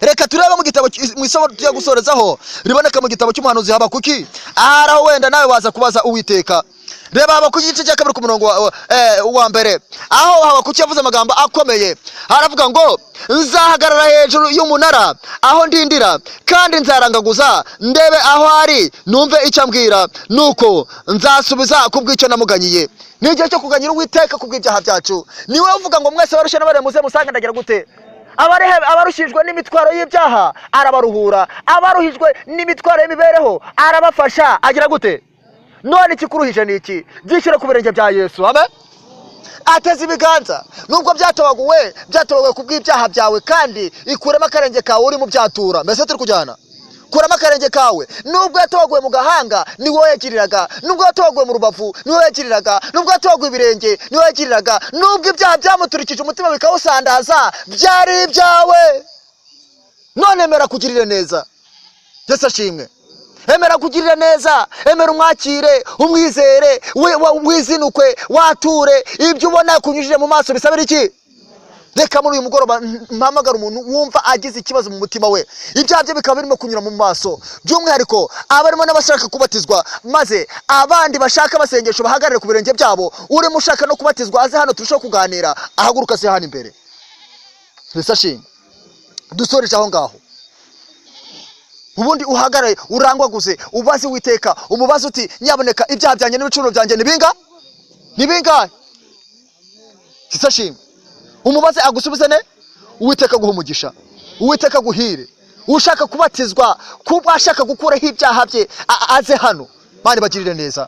Reka turebe mu gitabo mu isomo tugiye gusorezaho riboneka mu gitabo cy'umuhanuzi Habakuki. Aharaho wenda nawe waza kubaza Uwiteka. Reba Habakuki igice cya 2 ku murongo wa mbere, aho Habakuki yavuze amagambo akomeye. Haravuga ngo nzahagarara hejuru y'umunara aho ndindira, kandi nzarangaguza ndebe aho ari numve icyo ambwira, nuko nzasubiza kubw'icyo namuganyiye. Ni igihe cyo kuganyira Uwiteka kubw'ibyaha byacu. Niwe uvuga ngo mwese barushye n'abare muze musange ndagira gute? Abarushijwe n'imitwaro y'ibyaha arabaruhura, abaruhijwe n'imitwaro y'imibereho arabafasha. Agira gute? None ikikuruhije niki? Gishyira ku birenge bya Yesu. Amen. Ateze ibiganza nubwo byatabaguwe kubw'ibyaha byawe, kandi ikuremo akarenge kawe uri mu byatura. Mbese turi kujyana. Kuramo akarenge kawe nubwo yatabaguwe mu gahanga ni wowe yagiriraga, nubwo yatabaguwe mu rubavu ni wowe yagiriraga, nubwo yatabaguwe ibirenge ni wowe yagiriraga, nubwo ibyaha byamuturikije umutima bikawusandaza byari ibyawe. None emera kugirire neza. Yesu ashimwe. Emera kugirira neza, emera umwakire, umwizere, wizinukwe, wature. Ibyo ubona kunyujije mu maso bisabira iki? Reka muri uyu mugoroba mpamagara umuntu wumva agize ikibazo mu mutima we, ibyaha bye bikaba birimo kunyura mu maso, by'umwihariko abarimo n'abashaka kubatizwa, maze abandi bashaka basengesho bahagarare ku birenge byabo. Urimo ushaka no kubatizwa aze hano turushaho kuganira, ahaguruka se hano imbere. Yesu ashimwe. Dusoreje aho ngaho. Ubundi uhagarare urangwaguze, ubaze Uwiteka, umubaze uti nyaboneka ibyaha byanjye n'ibicumuro byanjye nibingahe? Yesu ashimwe. Umubaze agusubize ne, Uwiteka guha umugisha, Uwiteka guhire. Ushaka kubatizwa, kuba ashaka gukuraho ibyaha bye aze hano. Mani bagirire neza.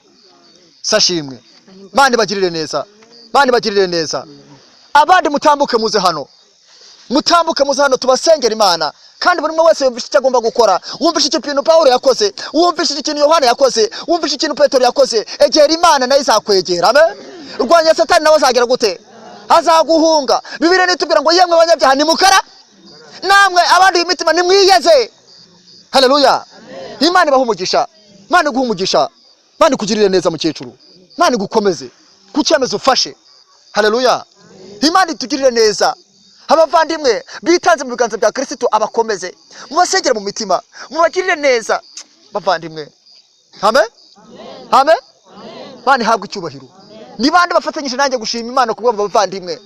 Sashimwe. Mani bagirire neza. Mani bagirire neza. Abandi mutambuke muze hano. Mutambuke muze hano tubasengera Imana. Kandi buri wese yumvisha icyo agomba gukora. Wumvisha icyo kintu Paulo yakoze, wumvisha ikintu Yohana yakoze, wumvisha ikintu Petero yakoze. Egera Imana nayo izakwegera. Amen. Urwanya Satani nawe azagera gute? Azaguhunga. Bibiliya nitubwira ngo yemwe abanyabyaha nimukara, namwe abandi imitima nimwiyeze. Haleluya. Imana ibaha umugisha. Imana iguha umugisha. Imana ikugirire neza mukecuru. Imana igukomeze. Kucyemeza ufashe. Haleluya. Imana itugirire neza. Abavandimwe bitanze mu biganza bya Kristo abakomeze. Mubasengere mu mitima. Mubagirire neza. Bavandimwe. Amen. Amen. Bani habwa icyubahiro. Ni bande bafatanyije nanjye gushima Imana kubwo bavandimwe.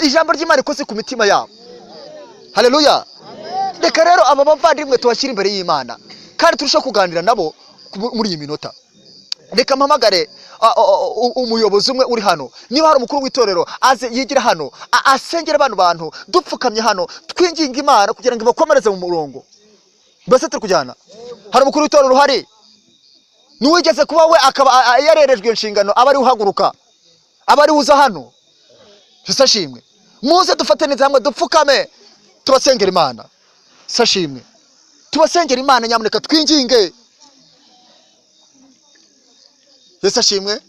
Ijambo ry'Imana ikoze ku mitima yabo. Haleluya. Reka rero aba bavandimwe tubashyira imbere y'Imana, kandi turushaho kuganira nabo muri iyi minota. Reka mpamagare umuyobozi umwe uri hano. Niba hari umukuru w'itorero aze yigira hano, asengera abantu dupfukamye hano, twinginga Imana kugira ngo bakomereze mu murongo. Mbese turi kujyana. Hari umukuru w'itorero hari, nuwigeze kuba we akaba yarerejwe inshingano, abari uhaguruka, abari uza hano. Sashimwe. Muze dufatanize hamwe dupfukame tubasengera Imana. Sashimwe. Tubasengera Imana nyamuneka twinginge. Yesu ashimwe.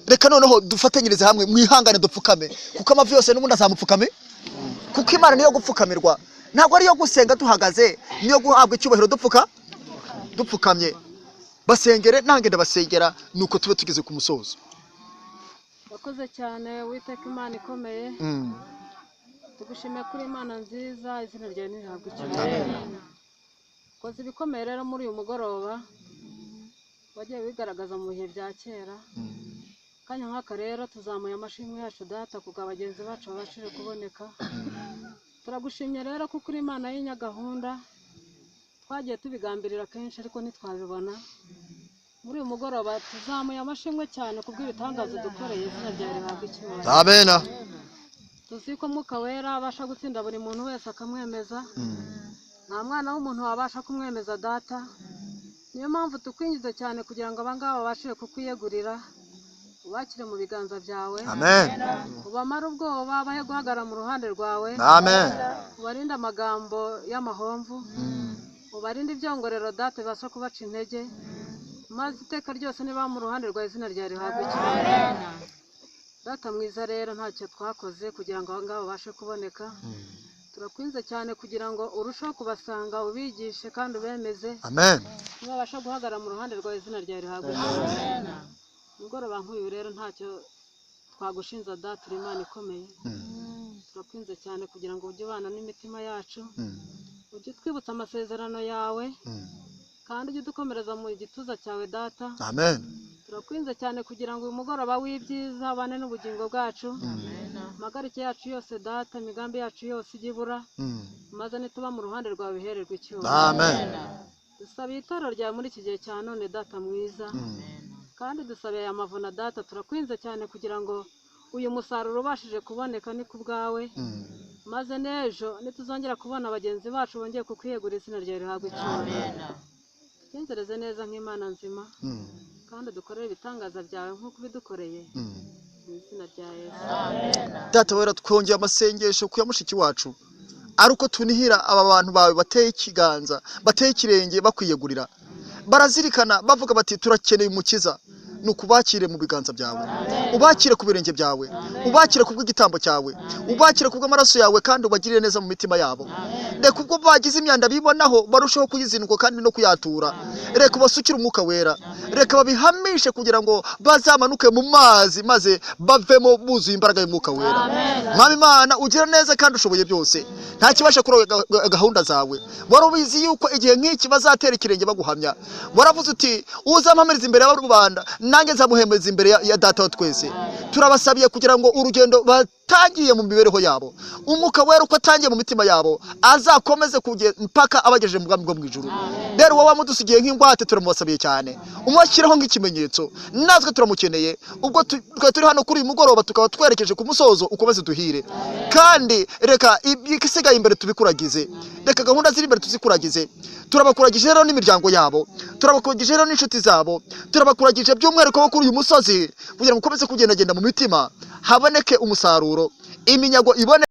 Reka noneho dufatanyirize hamwe mwihangane dupfukame kuko amavi yose n'ubundi azamupfukame kuko Imana niyo gupfukamirwa ntabwo ari yo gusenga duhagaze niyo guhabwa icyubahiro dupfukamye. Basengere nange ndabasengera nuko tube tugeze ku musozo. Wakoze cyane Uwiteka Imana ikomeye. Tugushimiye kuri Imana nziza, izina ryawe nirihabwe icyubahiro. Koze ibikomeye rero muri uyu mugoroba wagiye wigaragaza mu bihe bya kera. Kanya nk'aka rero tuzamuye amashimwe yacu data kuko abagenzi bacu babashije kuboneka. Turagushimye rero kuko uri Imana y'inyagahunda. Twagiye tubigambirira kenshi ariko ntitwabibona. Muri uyu mugoroba tuzamuye amashimwe cyane kubw'ibitangazo dukoreye, izina ryawe rihabwe icyubahiro. Amen. Tuzi ko Mwuka Wera abasha gutsinda buri muntu wese akamwemeza. Nta mwana w'umuntu wabasha kumwemeza data. Niyo mpamvu tukwinjiza cyane kugira ngo abangaba babashe kukwiyegurira. Ubakire mu biganza byawe. Amen. Ubamara ubwoba bahe guhagarara mu ruhande rwawe. Amen. Ubarinde amagambo y'amahomvu. Ubarinde ibyongorero data bibasha kubaca intege. Maze iteka ryose niba mu ruhande rwa izina ryawe rihabwe icyubahiro. Data mwiza rero ntacyo twakoze kugira ngo abangaba babashe kuboneka. Turakwinze cyane kugira ngo urusheho kubasanga ubigishe kandi ubemeze. Amen. Nibabasha guhagarara mu ruhande rwa izina ryawe rihabwe icyubahiro. Mugoroba nk'uyu rero ntacyo twagushinza data uri Imana ikomeye. Turakwinze cyane kugira ngo ujye ubana n'imitima yacu. Ujye twibutsa amasezerano yawe. Kandi ujye dukomereza mu gituza cyawe data. Amen. Turakwinze cyane kugira ngo uyu mugoroba w'ibyiza abane n'ubugingo bwacu. Amagarike yacu yose data, imigambi yacu yose ijye ibura. Maze nituba mu ruhande rwawe bihererwe icyubahiro. Amen. Dusabiye itorero ryawe muri iki gihe cya none data mwiza. Kandi dusabiye aya mavuna data, turakwinze cyane kugira ngo uyu musaruro ubashije kuboneka ni ku bwawe. Maze n'ejo nituzongera kubona bagenzi bacu bongeye kukwiyegura izina ryawe rihabwe icyubahiro. Twinzereze neza nk'Imana nzima. Kandi dukorere ibitangaza byawe nk'uko ubidukoreye. Mu izina rya Yesu. Data wera twongeye amasengesho ku ya mushiki wacu. Ari uko tunihira aba bantu bawe bateye ikiganza, bateye ikirenge bakwiyegurira. Barazirikana bavuga bati turakeneye umukiza. Nukubakire mu biganza byawe. Ubakire ku birenge byawe. Ubakire ku bw'igitambo cyawe. Ubakire ku bw'amaraso yawe kandi ubagirire neza mu mitima yabo. Reka ubwo bagize imyanda bibonaho barushaho kuyizinukwa kandi no kuyatura. Reka ubasukire Umwuka Wera. Reka babihamishe kugira ngo bazamanuke mu mazi maze bavemo buzuye imbaraga y'Umwuka Wera. Mwami Imana ugira neza kandi ushoboye byose. Nta kibasha kuroga gahunda zawe. Warubizi yuko igihe nk'iki bazatera ikirenge baguhamya. Waravuze uti uzampamiriza imbere y'abarubanda nange nzamuhemeza imbere ya data wa twese. Turabasabiye kugira ngo urugendo batangiye mu mibereho yabo, Umwuka Wera uko atangiye mu mitima yabo azakomeze kugeza mpaka abagejeje mu bwami bwo mu ijuru. Rero wowe wamudusigiye nk'ingwate turamubasabiye cyane. Umwakiraho nk'ikimenyetso. Natwe turamukeneye. Ubwo turi hano kuri uyu mugoroba tukaba twerekeje ku musozo ukomeze duhire. Kandi reka igisigaye imbere tubikuragize. Reka gahunda ziri imbere tuzikuragize. Turabakuragije rero n'imiryango yabo. Turabakuragije rero n'inshuti zabo. Turabakuragije by'umwihariko bo kuri uyu musozi kugira ngo ukomeze kugendagenda mu mitima haboneke umusaruro. Iminyago ibone